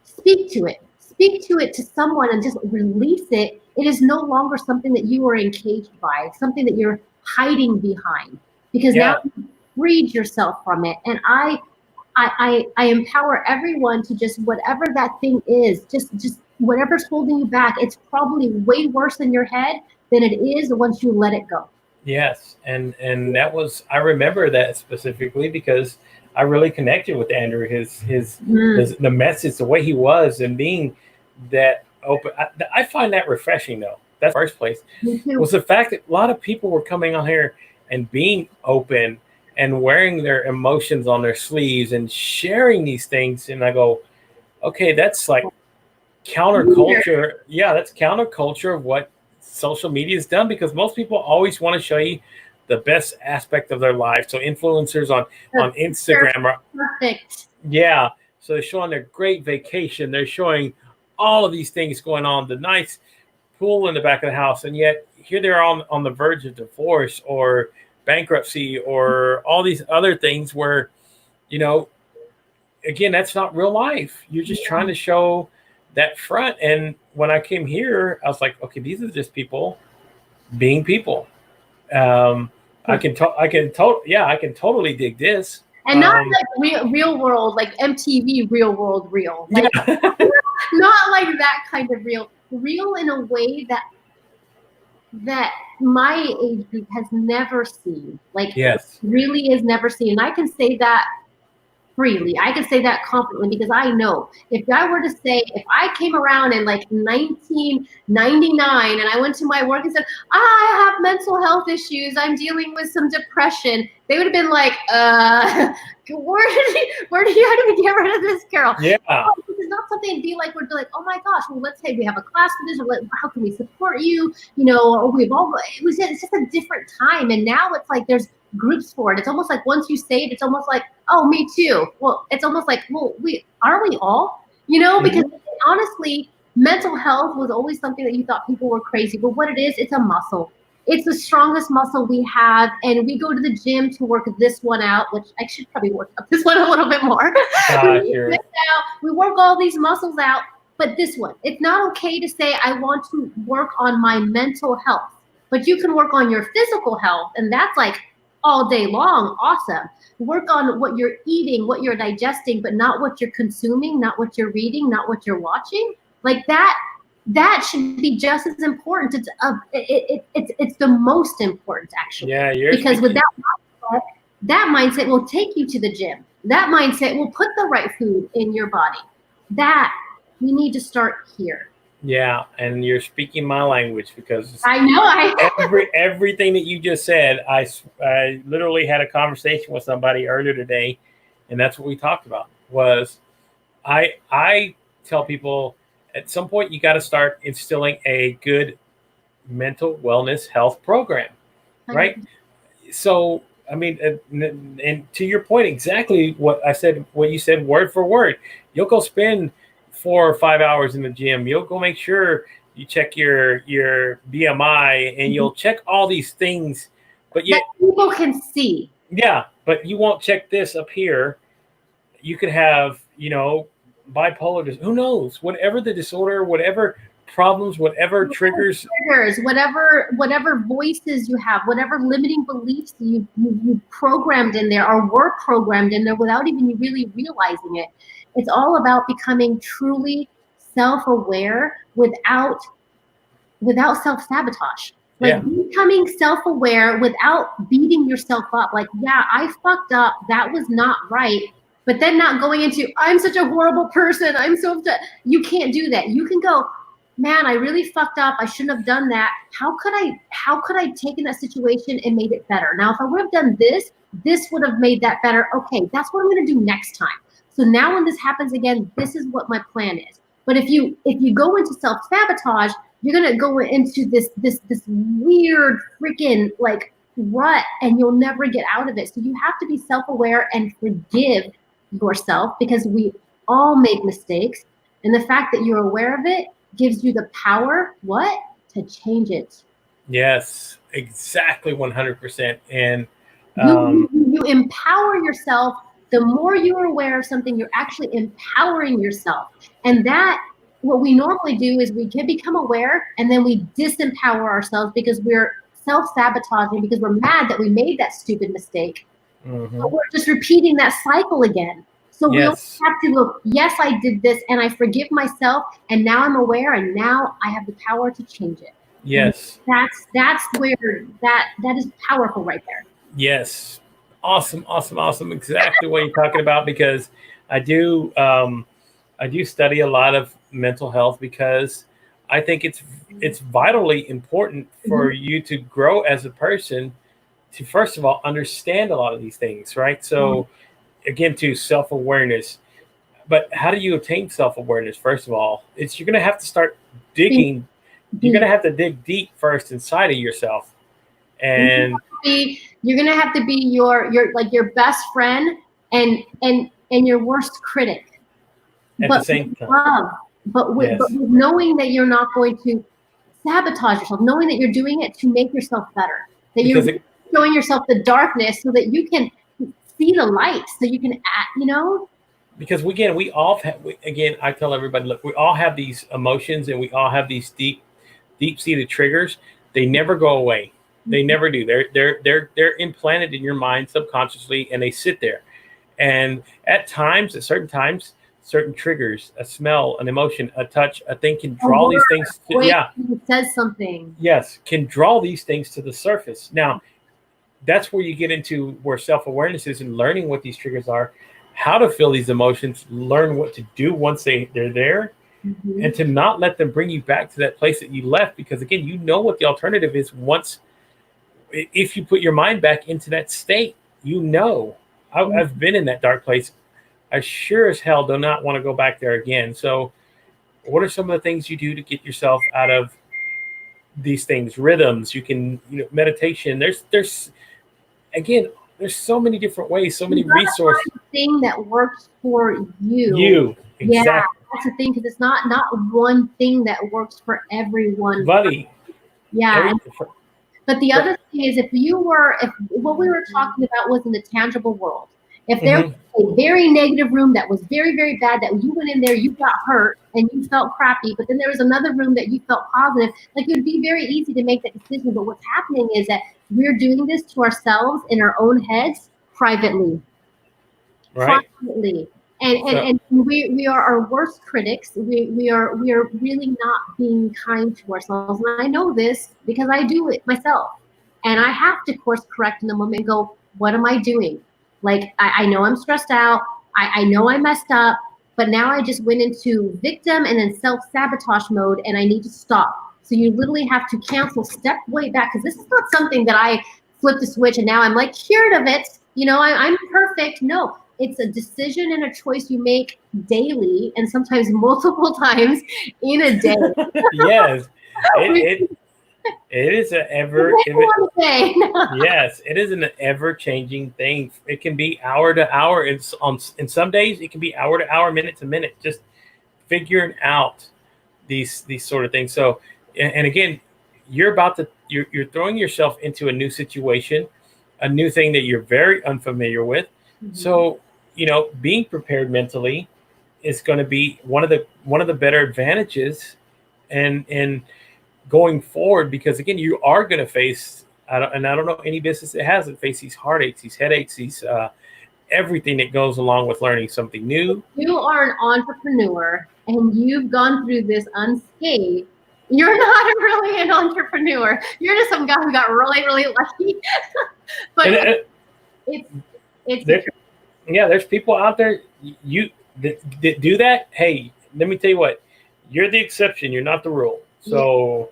speak to it to someone and just release it, it is no longer something that you are encaged by, something that you're hiding behind, because now you've freed yourself from it. And I empower everyone to just, whatever that thing is, just whatever's holding you back, it's probably way worse in your head than it is once you let it go. Yes, and that was, I remember that specifically because I really connected with Andrew. His the message, the way he was, and being that open. I find that refreshing, though. That's the first place was the fact that a lot of people were coming on here and being open and wearing their emotions on their sleeves and sharing these things. And I go, okay, that's like counterculture. Yeah, that's counterculture of what social media has done, because most people always want to show you the best aspect of their life. So influencers on Instagram are perfect. Yeah. So they're showing their great vacation. They're showing all of these things going on, the nice pool in the back of the house. And yet here they're on the verge of divorce or bankruptcy or all these other things where, you know, again, that's not real life. You're just trying to show that front. And when I came here, I was like, okay, these are just people being people. I can totally dig this. And not like real world, like MTV real world real. Like, not like that kind of real in a way that my age group has never seen. Like, yes, really is never seen. And I can say that freely. I can say that confidently because I know if I were to say, if I came around in like 1999 and I went to my work and said, I have mental health issues, I'm dealing with some depression, they would have been like, where do you, how do we get rid of this, Carol? Yeah. It's not something to be like, we're like, oh my gosh, well, let's say we have a class for this, or like, how can we support you? You know, it's just a different time. And now it's like, there's groups for it. It's almost like once you say it, it's almost like, oh, me too. Well, it's almost like, well, aren't we all? You know, because honestly, mental health was always something that you thought people were crazy. But what it is, it's a muscle. It's the strongest muscle we have. And we go to the gym to work this one out, which I should probably work up this one a little bit more. Sure. We work all these muscles out. But this one, it's not okay to say, I want to work on my mental health. But you can work on your physical health. And that's like all day long. Awesome. Work on what you're eating, what you're digesting, but not what you're consuming, not what you're reading, not what you're watching. Like that should be just as important. It's the most important, actually. Yeah, because with that mindset will take you to the gym. That mindset will put the right food in your body. That we need to start here. Yeah, and you're speaking my language because I know everything that you just said. I literally had a conversation with somebody earlier today, and that's what we talked about. Was I tell people at some point you got to start instilling a good mental wellness health program, right? So I mean, and to your point, exactly what I said, what you said, word for word. You'll go spend 4 or 5 hours in the gym. You'll go make sure you check your BMI and you'll check all these things, but yet people can see. Yeah, but you won't check this up here. You could have, bipolar. Who knows? Whatever the disorder, whatever problems, whatever triggers, whatever voices you have, whatever limiting beliefs you programmed in there or were programmed in there without even you really realizing it. It's all about becoming truly self-aware without self-sabotage. Like becoming self-aware without beating yourself up. Like, yeah, I fucked up. That was not right. But then not going into, I'm such a horrible person. I'm so upset. You can't do that. You can go, man, I really fucked up. I shouldn't have done that. How could I taken that situation and made it better? Now, if I would have done this would have made that better. Okay, that's what I'm going to do next time. So now when this happens again, this is what my plan is. But if you go into self-sabotage, you're going to go into this weird freaking like rut and you'll never get out of it. So you have to be self-aware and forgive yourself because we all make mistakes. And the fact that you're aware of it gives you the power, to change it. Yes, exactly 100%. And you empower yourself. The more you're aware of something, you're actually empowering yourself. And that, what we normally do is we can become aware and then we disempower ourselves because we're self-sabotaging because we're mad that we made that stupid mistake. But we're just repeating that cycle again. So we have to look, yes, I did this and I forgive myself and now I'm aware and now I have the power to change it. Yes. And that's where that is powerful right there. Yes. Awesome. Exactly what you're talking about, because I do study a lot of mental health because I think it's vitally important for you to grow as a person to, first of all, understand a lot of these things, right? So again, to self-awareness. But how do you attain self-awareness? First of all, you're going to have to start digging. You're going to have to dig deep first inside of yourself. And you're gonna have to be your best friend and your worst critic. At the same time. But with knowing that you're not going to sabotage yourself, knowing that you're doing it to make yourself better, that you're showing yourself the darkness so that you can see the light, so you can act, Because again, we all have, I tell everybody, look, we all have these emotions and we all have these deep-seated triggers. They never go away. They never do. They're implanted in your mind subconsciously, and they sit there. And at certain times, certain triggers, a smell, an emotion, a touch, a thing can draw these things. It says something. Yes, can draw these things to the surface. Now, that's where you get into where self-awareness is and learning what these triggers are. how to feel these emotions, learn what to do once they're there, and to not let them bring you back to that place that you left. Because again, you know what the alternative is once, if you put your mind back into that state. I've been in that dark place. I sure as hell do not want to go back there again. So what are some of the things you do to get yourself out of these things? Rhythms, you can, meditation. There's again, there's so many different ways, so many resources. Find the thing that works for you. Exactly. Yeah, that's the thing, because it's not one thing that works for everyone. Buddy. Yeah. But the other thing is, if what we were talking about was in the tangible world, if there was a very negative room that was very, very bad, that you went in there, you got hurt and you felt crappy, but then there was another room that you felt positive, like it would be very easy to make that decision. But what's happening is that we're doing this to ourselves in our own heads privately. Right. Privately. And we are our worst critics. We are really not being kind to ourselves. And I know this because I do it myself. And I have to course correct in the moment and go, what am I doing? Like, I know I'm stressed out. I know I messed up, but now I just went into victim and then self-sabotage mode, and I need to stop. So you literally have to cancel, step way back, because this is not something that I flipped the switch and now I'm like cured of it. I'm perfect. No. It's a decision and a choice you make daily, and sometimes multiple times in a day. Yes, it is an ever. Yes, it is an ever-changing thing. It can be hour to hour. In some days, it can be hour to hour, minute to minute. Just figuring out these sort of things. So, and again, you're throwing yourself into a new situation, a new thing that you're very unfamiliar with. So, being prepared mentally is going to be one of the better advantages, and going forward, because again, you are going to face, I don't know any business that hasn't faced these heartaches, these headaches, these everything that goes along with learning something new. You are an entrepreneur and you've gone through this unscathed. You're not really an entrepreneur. You're just some guy who got really, really lucky. But there's people out there that do that. Hey, let me tell you what, you're the exception. You're not the rule. So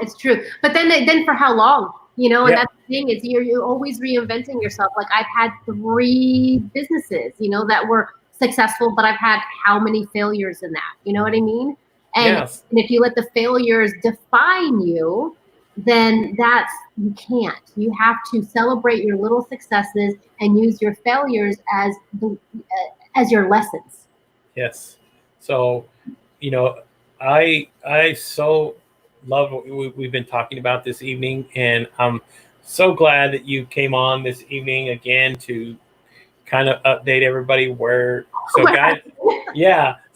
it's true. But then for how long? And that's the thing, is you're always reinventing yourself. Like, I've had 3 businesses, that were successful, but I've had how many failures in that? You know what I mean? And if you let the failures define you, then you can't. You have to celebrate your little successes and use your failures as your lessons. Yes. So, I so love what we've been talking about this evening, and I'm so glad that you came on this evening again to kind of update everybody where. So guys,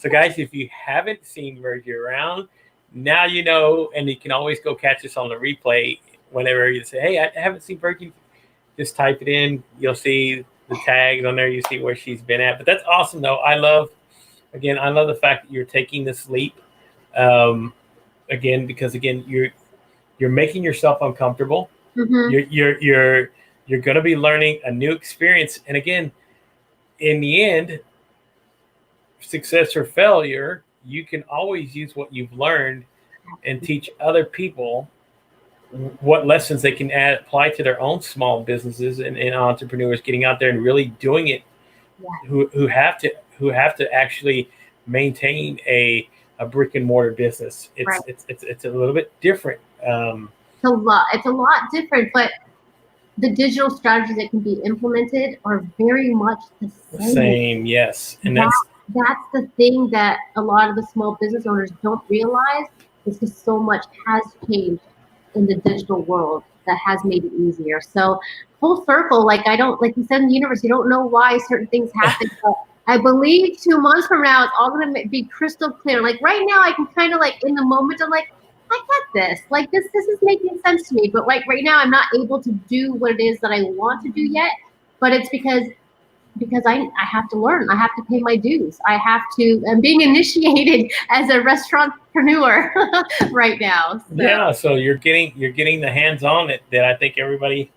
So guys, if you haven't seen Virgie around, now you know, and you can always go catch us on the replay whenever you say, hey, I haven't seen Virgie. Just type it in. You'll see the tags on there. You see where she's been at. But that's awesome, though. I love the fact that you're taking this leap. Because you're making yourself uncomfortable. Mm-hmm. You're going to be learning a new experience. And again, in the end, success or failure, you can always use what you've learned and teach other people what lessons they can apply to their own small businesses and entrepreneurs getting out there and really doing it. Who have to actually maintain a brick and mortar business. It's a little bit different. It's a lot different, but the digital strategies that can be implemented are very much the same. Yes. And that's the thing that a lot of the small business owners don't realize, is because so much has changed in the digital world that has made it easier. So full circle, like you said in the universe, you don't know why certain things happen, but I believe 2 months from now, it's all going to be crystal clear. Like right now, I can kind of in the moment, I'm like, I get this. Like this is making sense to me. But like right now, I'm not able to do what it is that I want to do yet. But it's because I have to learn. I have to pay my dues. I'm being initiated as a restaurantrepreneur right now. So. Yeah, so you're getting the hands-on that I think everybody,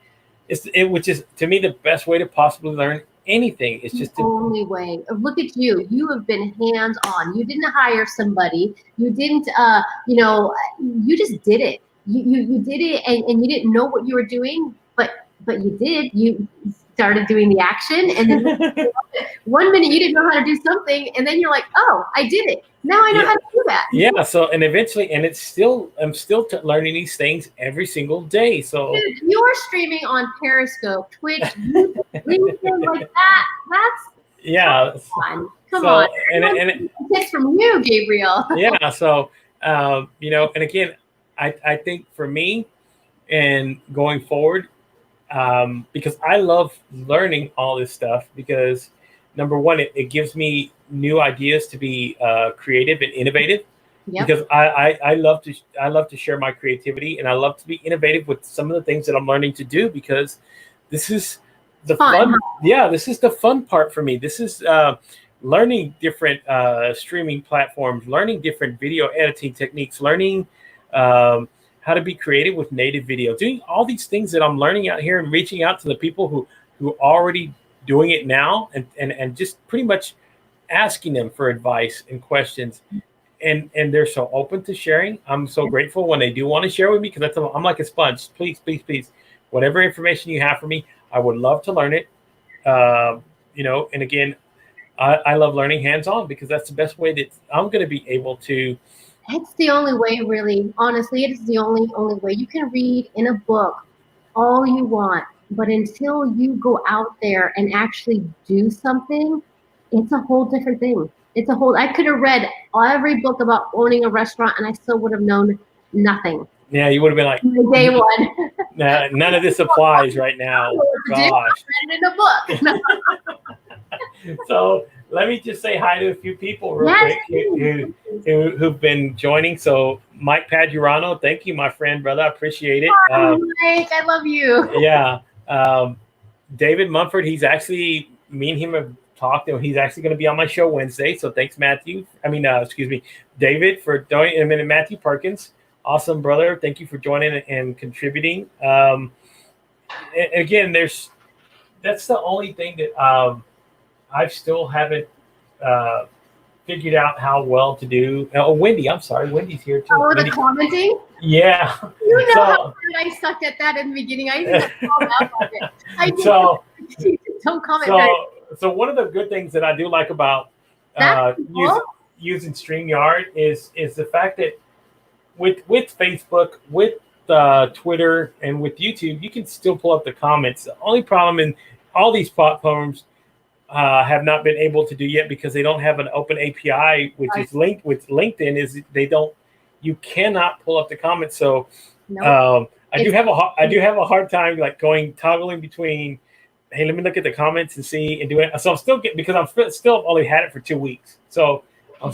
which is to me the best way to possibly learn anything. It's just the only way. Look at you. You have been hands-on. You didn't hire somebody. You didn't, you just did it. You did it, and you didn't know what you were doing, but you did. You started doing the action, and then 1 minute you didn't know how to do something, and then you're like, oh, I did it. Now I know how to do that. Yeah. So, and eventually, and I'm still learning these things every single day. So dude, you're streaming on Periscope, Twitch, YouTube, LinkedIn, like that. That's fun. Come on. And tips from you, Gabriel. Yeah. So, and again, I think for me and going forward, because I love learning all this stuff because number one, it gives me new ideas to be creative and innovative. Yep. Because I love to share my creativity, and I love to be innovative with some of the things that I'm learning to do, because this is the fun. Yeah, this is the fun part for me. This is learning different streaming platforms, learning different video editing techniques, learning how to be creative with native video, doing all these things that I'm learning out here and reaching out to the people who are already doing it now, and just pretty much asking them for advice and questions. And they're so open to sharing. I'm so grateful when they do want to share with me, because I'm like a sponge. Please, please, please, whatever information you have for me, I would love to learn it. And again, I love learning hands-on, because that's the best way that I'm going to be able to. It's the only way, really. Honestly, it is the only way. You can read in a book all you want, but until you go out there and actually do something, it's a whole different thing. I could have read every book about owning a restaurant, and I still would have known nothing. Yeah, you would have been like, day one. None of this applies right now. Gosh. I read it in a book. So let me just say hi to a few people real quick who've been joining. So Mike Padurano, thank you, my friend, brother. I appreciate it. Mike, I love you. Yeah. David Mumford, me and him have talked, and he's actually going to be on my show Wednesday. So thanks, David, for joining. And then Matthew Perkins, awesome brother. Thank you for joining and contributing. And again, that's the only thing that I still haven't figured out how well to do. Oh, Wendy, I'm sorry, Wendy's here too. Oh, the commenting? Yeah. You know how I sucked at that in the beginning. I even called out on it. Don't comment. So one of the good things that I do like about using StreamYard is the fact that with Facebook, with Twitter, and with YouTube, you can still pull up the comments. The only problem in all these platforms have not been able to do yet, because they don't have an open API, which is linked with LinkedIn. You cannot pull up the comments. So I do have a hard time like toggling between, hey, let me look at the comments and see and do it. So I'm still because I'm still only had it for 2 weeks. So I'm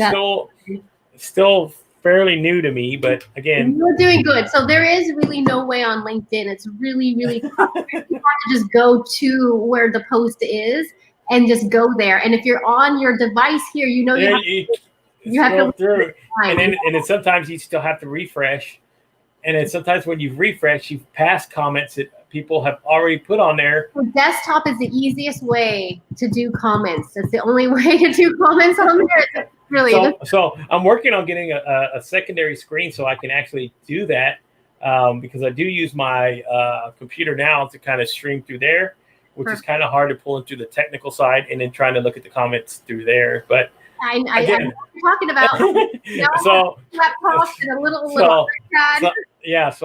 still fairly new to me, but again, you're doing good. So there is really no way on LinkedIn. It's really, really tough. You have to just go to where the post is and just go there. And if you're on your device here, you have to through. And then sometimes you still have to refresh. And then sometimes when you've refreshed, you've passed comments that people have already put on there. So desktop is the easiest way to do comments. That's the only way to do comments on there. Really. So I'm working on getting a secondary screen so I can actually do that, because I do use my computer now to kind of stream through there, which is kind of hard to pull into the technical side and then trying to look at the comments through there. But I know what you're talking about. So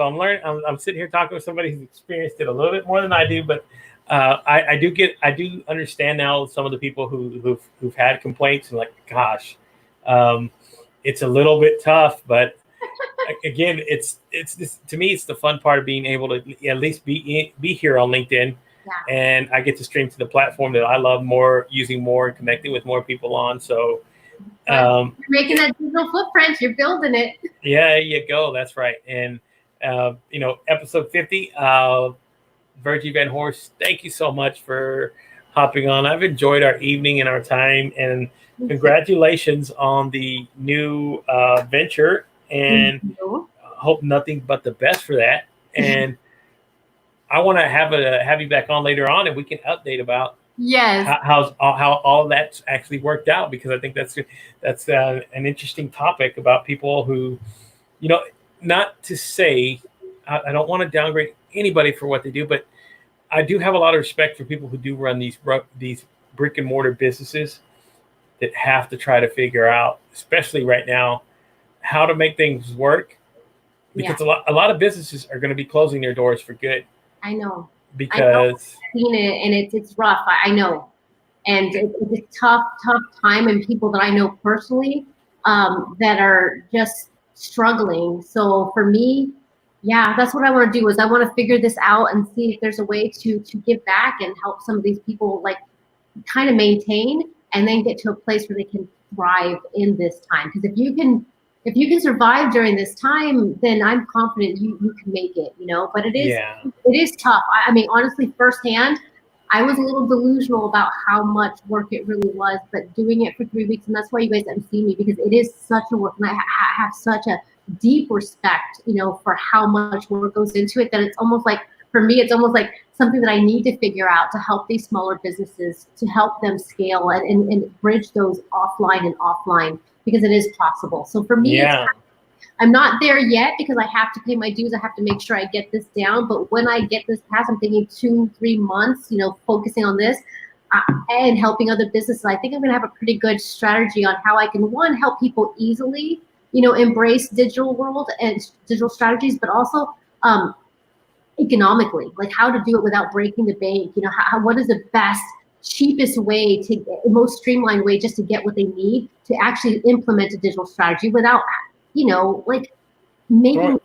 I'm learning. I'm sitting here talking with somebody who's experienced it a little bit more than I do, but I do understand now some of the people who've had complaints, and like, gosh, it's a little bit tough, but again, it's this, to me, it's the fun part of being able to at least be here on LinkedIn. Yeah. And I get to stream to the platform that I love more, using more, and connecting with more people on. So you're making that digital footprint. You're building it. Yeah, there you go. That's right. And episode 50, Virgie Van Horst, thank you so much for hopping on. I've enjoyed our evening and our time, and congratulations on the new venture, and hope nothing but the best for that. And I want to have you back on later on, and we can update about Yes. how all of that's actually worked out, because I think that's an interesting topic about people who, you know, not to say I don't want to downgrade anybody for what they do, but I do have a lot of respect for people who do run these brick and mortar businesses that have to try to figure out, especially right now, how to make things work, Yeah. because a lot of businesses are going to be closing their doors for good. I know. Because I've seen it, and it's rough. I know, and it's a tough time, and people that I know personally that are just struggling. So for me, yeah, that's what I want to do. Is I want to figure this out and see if there's a way to give back and help some of these people, like, kind of maintain and then get to a place where they can thrive in this time. Because if you can survive during this time, then I'm confident you can make it, you know. But it is tough. I mean, honestly, firsthand, I was a little delusional about how much work it really was, but doing it for 3 weeks, and that's why you guys haven't seen me, because it is such a work, and I have such a deep respect, you know, for how much work goes into it, that it's almost like, for me, it's almost like something that I need to figure out to help these smaller businesses, to help them scale and bridge those offline, because it is possible. So for me, I'm not there yet, because I have to pay my dues. I have to make sure I get this down. But when I get this passed, I'm thinking 2-3 months, you know, focusing on this and helping other businesses. I think I'm going to have a pretty good strategy on how I can, one, help people easily, you know, embrace digital world and digital strategies, but also economically, like how to do it without breaking the bank. You know, what is the best, cheapest way, most streamlined way, just to get what they need to actually implement a digital strategy without, you know, like making it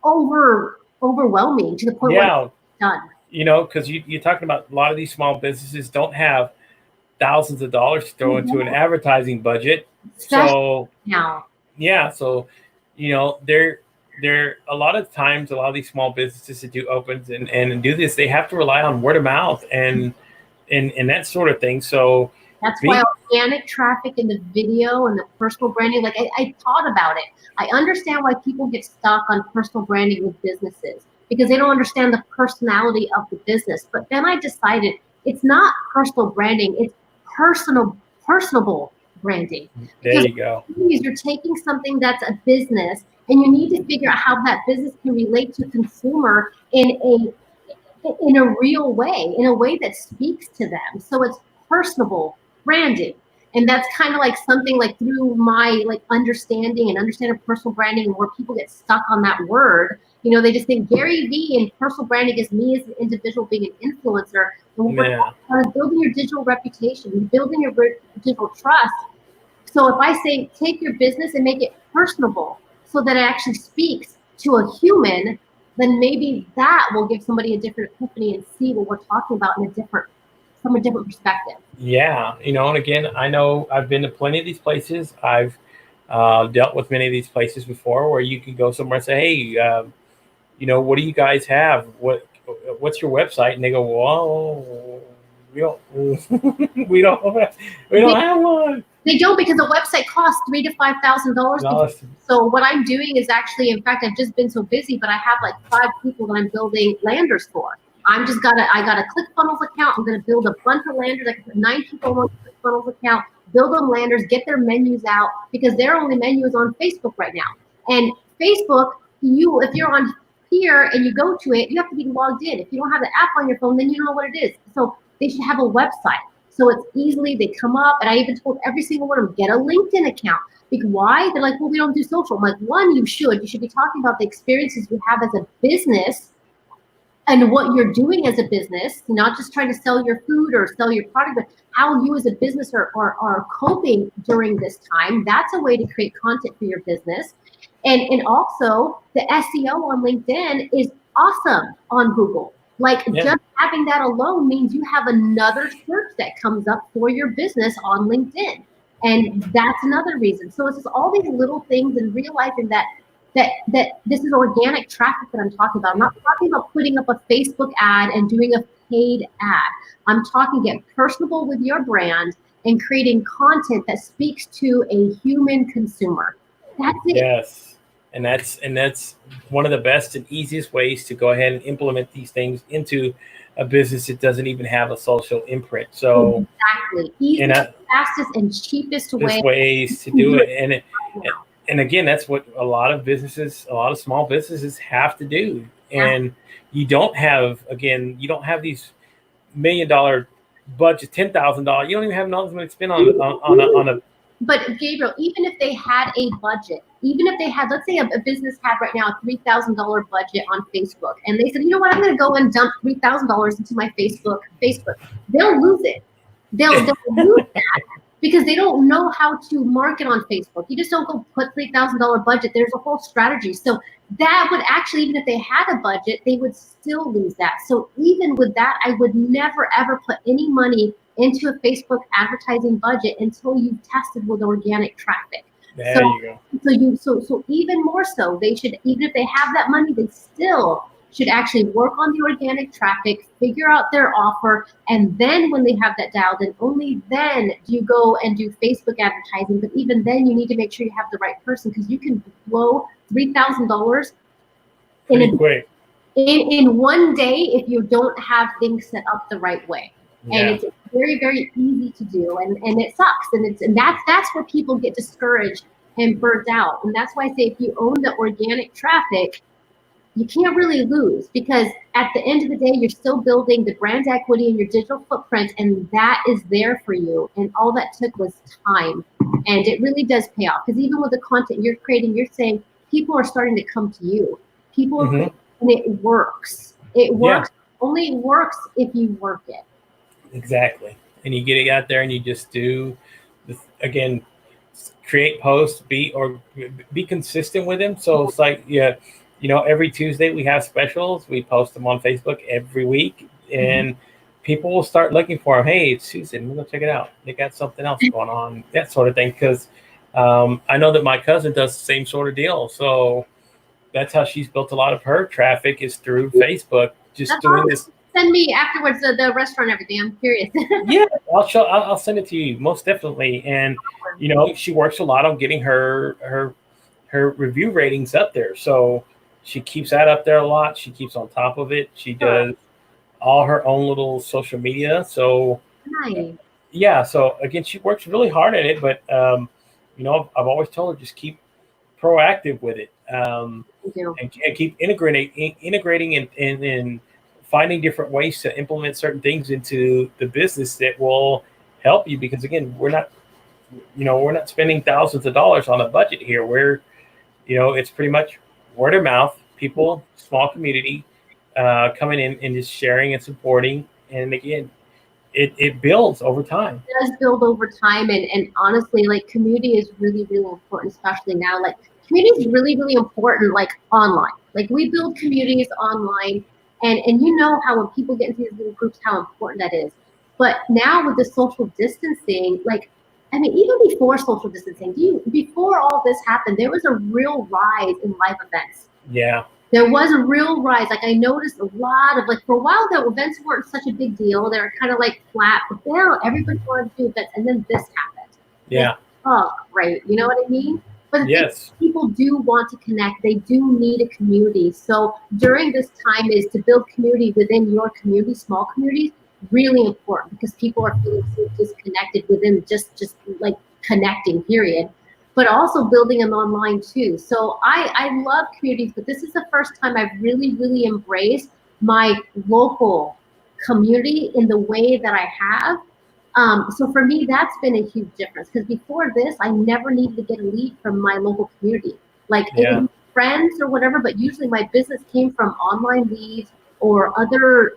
overwhelming to the point where it's done. You know, because you're talking about a lot of these small businesses don't have thousands of dollars to throw into an advertising budget. Especially now. Yeah, so, you know, they're a lot of times, a lot of these small businesses that do opens and do this, they have to rely on word of mouth and that sort of thing. So that's why organic traffic and the video and the personal branding, like I thought about it. I understand why people get stuck on personal branding with businesses, because they don't understand the personality of the business. But then I decided it's not personal branding, it's personable branding. There you go. You're taking something that's a business, and you need to figure out how that business can relate to consumer in a real way, in a way that speaks to them. So it's personable branding. And that's kind of like something, like, through my understanding personal branding, and where people get stuck on that word. You know, they just think Gary Vee and personal branding is me as an individual being an influencer. And we're building your digital reputation, building your digital trust. So if I say take your business and make it personable so that it actually speaks to a human, then maybe that will give somebody a different epiphany and see what we're talking about from a different perspective. Yeah, you know, and again, I know I've been to plenty of these places. I've dealt with many of these places before, where you can go somewhere and say, hey, you know, what do you guys have? What's your website? And they go, well, we don't have one. They don't, because a website costs $3,000 to $5,000. So what I'm doing is actually, in fact, I've just been so busy, but I have like 5 people that I'm building landers for. I got a ClickFunnels account. I'm going to build a bunch of landers. I can put 9 people on a ClickFunnels account, build them landers, get their menus out, because their only menu is on Facebook right now. And Facebook, if you're on here and you go to it, you have to be logged in. If you don't have the app on your phone, then you don't know what it is. So they should have a website. So it's easily, they come up, and I even told every single one of them, get a LinkedIn account. Because why? They're like, well, we don't do social. I'm like, one, you should be talking about the experiences you have as a business and what you're doing as a business, not just trying to sell your food or sell your product, but how you as a business are coping during this time. That's a way to create content for your business. And also the SEO on LinkedIn is awesome on Google. Just having that alone means you have another search that comes up for your business on LinkedIn. And that's another reason. So it's just all these little things, and realizing that this is organic traffic that I'm talking about. I'm not talking about putting up a Facebook ad and doing a paid ad. I'm talking get personable with your brand and creating content that speaks to a human consumer. That's it. Yes. and that's one of the best and easiest ways to go ahead and implement these things into a business that doesn't even have a social imprint. So exactly, easiest, fastest, and cheapest way. Ways to do it, and again, that's what a lot of small businesses have to do. And you don't have these $1,000,000 budget, $10,000. You don't even have nothing to spend on a. But Gabriel, even if they had a budget, even if they had, let's say a business had right now a $3,000 budget on Facebook, and they said, you know what, I'm going to go and dump $3,000 into my Facebook, they'll lose it. They'll lose that because they don't know how to market on Facebook. You just don't go put $3,000 budget. There's a whole strategy. So that would actually, even if they had a budget, they would still lose that. So even with that, I would never ever put any money into a Facebook advertising budget until you've tested with organic traffic. There you go. So even more so, they should, even if they have that money, they still should actually work on the organic traffic, figure out their offer, and then when they have that dialed in, only then do you go and do Facebook advertising. But even then, you need to make sure you have the right person, because you can blow $3,000 in one day if you don't have things set up the right way. Yeah. And it's very, very easy to do, and it sucks, and that's where people get discouraged and burnt out. And that's why I say, if you own the organic traffic, you can't really lose, because at the end of the day, you're still building the brand equity and your digital footprint, and that is there for you. And all that took was time, and it really does pay off, because even with the content you're creating, you're saying people are starting to come to you. People are and it works. It works. Yeah. Only works if you work it. Exactly. And you get it out there and you just do, again, create posts, be consistent with them. So it's like, every Tuesday we have specials. We post them on Facebook every week, and people will start looking for them. Hey, it's Tuesday. We'll go check it out. They got something else going on, that sort of thing. Because I know that my cousin does the same sort of deal. So that's how she's built a lot of her traffic, is through Facebook. Just that's doing awesome. This. Send me afterwards the restaurant, everything. I'm curious. Yeah, I'll send it to you, most definitely. And she works a lot on getting her review ratings up there. So she keeps that up there a lot. She keeps on top of it. She does all her own little social media. So yeah. So again, she works really hard at it. But I've always told her, just keep proactive with it, and keep integrating and finding different ways to implement certain things into the business that will help you. Because again, we're not spending thousands of dollars on a budget here. We're, it's pretty much word of mouth, people, small community, coming in and just sharing and supporting. And again, it builds over time. It does build over time. And honestly, like, community is really, really important, especially now. Like, community is really, really important, like online. Like, we build communities online. And you know how when people get into these little groups, how important that is. But now with the social distancing, even before social distancing, before all this happened, there was a real rise in live events. Yeah. There was a real rise. Like, I noticed a lot of, for a while, the events weren't such a big deal. They were kind of flat, but now everybody wanted to do events, and then this happened. Yeah. Oh, great. You know what I mean? But yes, people do want to connect. They do need a community. So during this time is to build community within your community, small communities, really important, because people are feeling so disconnected within just connecting, period. But also building them online too. So I love communities, but this is the first time I've really, really embraced my local community in the way that I have. So for me, that's been a huge difference, because before this, I never needed to get a lead from my local community, it was friends or whatever, but usually my business came from online leads or other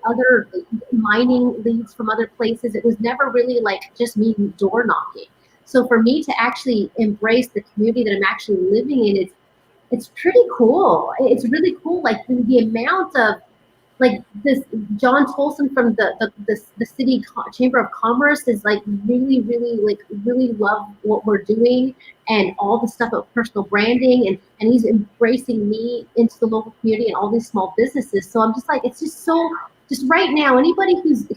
mining leads from other places. It was never really just me door knocking. So for me to actually embrace the community that I'm actually living in, it's pretty cool. It's really cool. The amount of this John Tolson from the city chamber of commerce is really, really really love what we're doing and all the stuff about personal branding, and he's embracing me into the local community and all these small businesses. So I'm just it's just so, just right now, anybody who's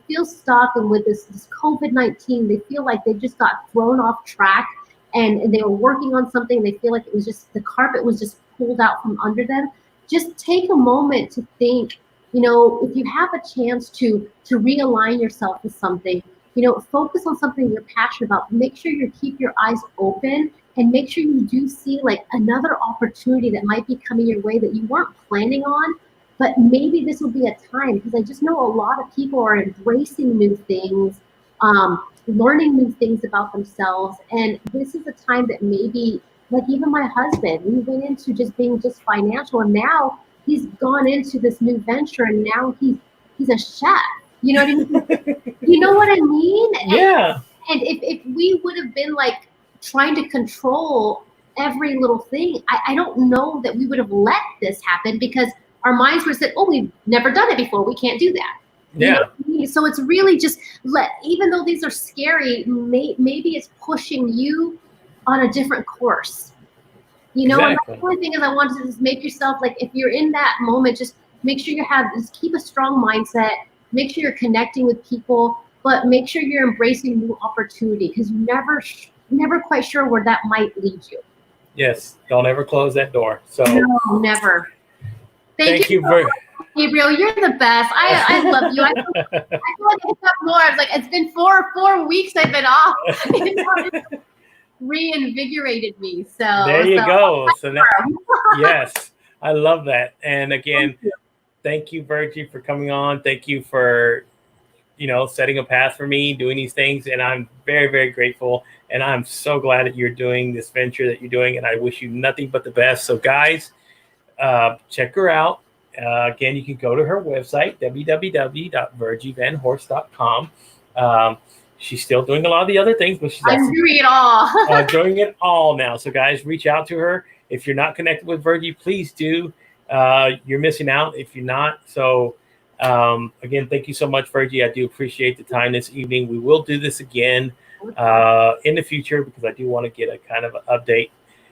feels stuck and with this COVID-19, they feel like they just got thrown off track, and they were working on something, they feel like it was just, the carpet was just pulled out from under them, just take a moment to think, you know, if you have a chance to realign yourself with something, you know, focus on something you're passionate about. Make sure you keep your eyes open and make sure you do see like another opportunity that might be coming your way that you weren't planning on, but maybe this will be a time, because I just know a lot of people are embracing new things, learning new things about themselves. And this is a time that maybe, like even my husband, we went into just being just financial, and now he's gone into this new venture, and now he's a chef. You know what I mean? You know what I mean? Yeah. And if we would have been like trying to control every little thing, I don't know that we would have let this happen, because our minds were said, oh, we've never done it before, we can't do that. Yeah. You know what I mean? So it's really just even though these are scary, maybe it's pushing you on a different course. You know, Exactly. and the only thing is I wanted to just make yourself, like, if you're in that moment, just make sure just keep a strong mindset, make sure you're connecting with people, but make sure you're embracing new opportunity, because you never quite sure where that might lead you. Yes. Don't ever close that door. So No, never. thank you very Gabriel, you're the best. I love you. I feel like I got more. I was like, it's been four weeks I've been off. It reinvigorated me. So there you go. So now, yes, I love that. And again, thank you, Virgie, for coming on. Thank you for, you know, setting a path for me, doing these things. And I'm very, very grateful. And I'm so glad that you're doing this venture that you're doing. And I wish you nothing but the best. So guys, check her out. Again, you can go to her website, www.virgievanhorst.com. She's still doing a lot of the other things, but I'm doing it all. doing it all now. So guys, reach out to her. If you're not connected with Virgie, please do. You're missing out if you're not. So again, thank you so much, Virgie. I do appreciate the time this evening. We will do this again in the future, because I do want to get a kind of an update,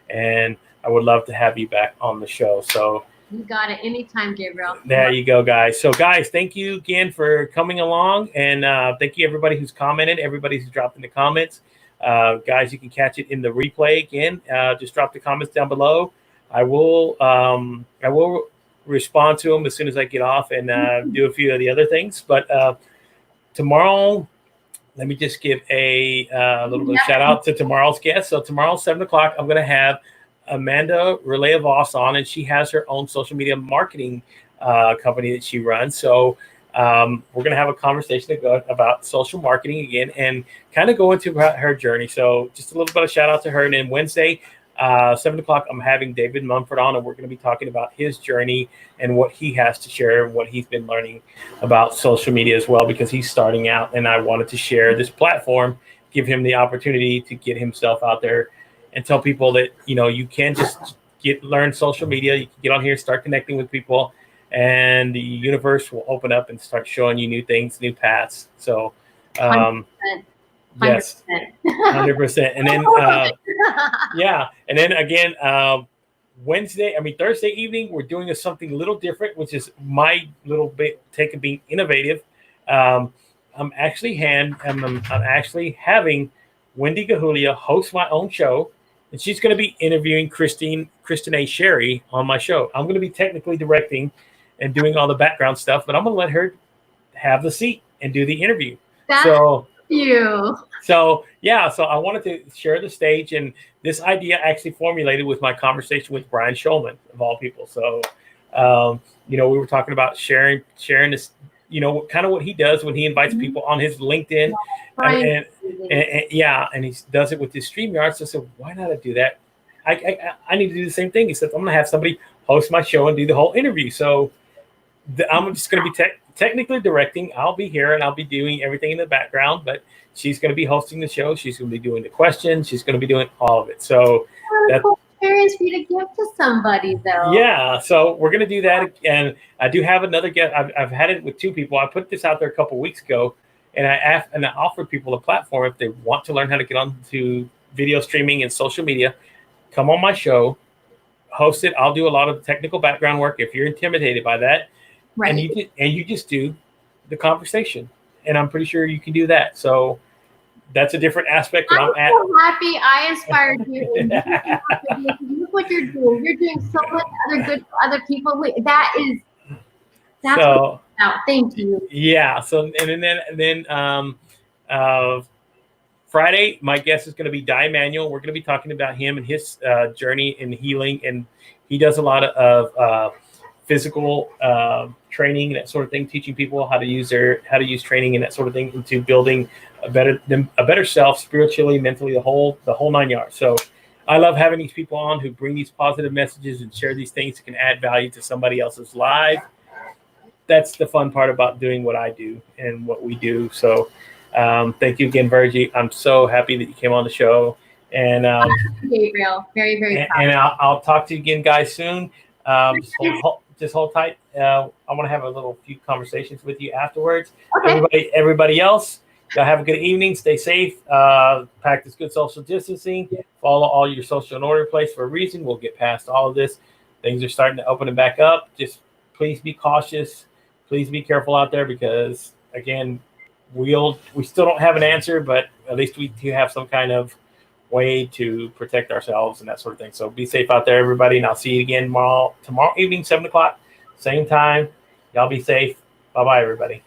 and I would love to have you back on the show. So you got it. Anytime, Gabriel. there you go, guys. So guys, thank you again for coming along, and thank you everybody who's commented, everybody who's dropped in the comments. Guys, you can catch it in the replay again. Just drop the comments down below. I will respond to them as soon as I get off and do a few of the other things. But tomorrow, let me just give a little bit of shout out to tomorrow's guest. So tomorrow, 7 o'clock, I'm going to have Amanda Relay Voss on, and she has her own social media marketing company that she runs. So we're going to have a conversation about social marketing again, and kind of go into her journey. So just a little bit of shout out to her. And then Wednesday, 7 o'clock, I'm having David Mumford on, and we're going to be talking about his journey and what he has to share and what he's been learning about social media as well, because he's starting out, and I wanted to share this platform, give him the opportunity to get himself out there and tell people that, you know, you can just learn social media. You can get on here, start connecting with people, and the universe will open up and start showing you new things, new paths. So, 100%. yes, 100%. And then, yeah. And then again, Thursday evening, we're doing something a little different, which is my little bit take of being innovative. I'm actually having Wendy Gahulia host my own show, and she's going to be interviewing Kristen A. Sherry on my show. I'm going to be technically directing and doing all the background stuff, but I'm going to let her have the seat and do the interview. So I wanted to share the stage, and this idea actually formulated with my conversation with Brian Schulman, of all people. So, you know, we were talking about sharing this, you know, kind of what he does when he invites people on his LinkedIn, and he does it with his StreamYard. So I said, why not do that? I need to do the same thing. He said, I'm going to have somebody host my show and do the whole interview. So I'm just going to be technically directing. I'll be here and I'll be doing everything in the background, but she's going to be hosting the show. She's going to be doing the questions. She's going to be doing all of it. So that's cool experience for you to give to somebody, though. Yeah, so we're going to do that. And I do have another guest. I've had it with 2 people. I put this out there a couple of weeks ago, and I offered people a platform if they want to learn how to get onto video streaming and social media. Come on my show, host it. I'll do a lot of the technical background work if you're intimidated by that. Right. And you just do the conversation, and I'm pretty sure you can do that. So that's a different aspect that I'm I'm at. so happy I inspired you. And look what you're doing. You're doing so much other good for other people. That's So what it's about. Thank you. yeah. So and then Friday, my guest is going to be Di Manuel. We're going to be talking about him and his journey in healing, and he does a lot of physical training, that sort of thing, teaching people how to use training and that sort of thing into building a better self, spiritually, mentally, the whole 9 yards. So I love having these people on who bring these positive messages and share these things that can add value to somebody else's life. That's the fun part about doing what I do and what we do. So thank you again, Virgie. I'm so happy that you came on the show. And Gabriel, very, very proud. and I'll talk to you again, guys, soon. Just hold tight. I want to have a few conversations with you afterwards. Okay. Everybody else, y'all have a good evening. Stay safe. Practice good social distancing. Follow all your social and order in place for a reason. We'll get past all of this. Things are starting to open back up. Just please be cautious. Please be careful out there because, again, we still don't have an answer, but at least we do have some kind of way to protect ourselves and that sort of thing. So be safe out there, everybody, and I'll see you again tomorrow evening, 7 o'clock, same time. Y'all be safe. Bye-bye, everybody.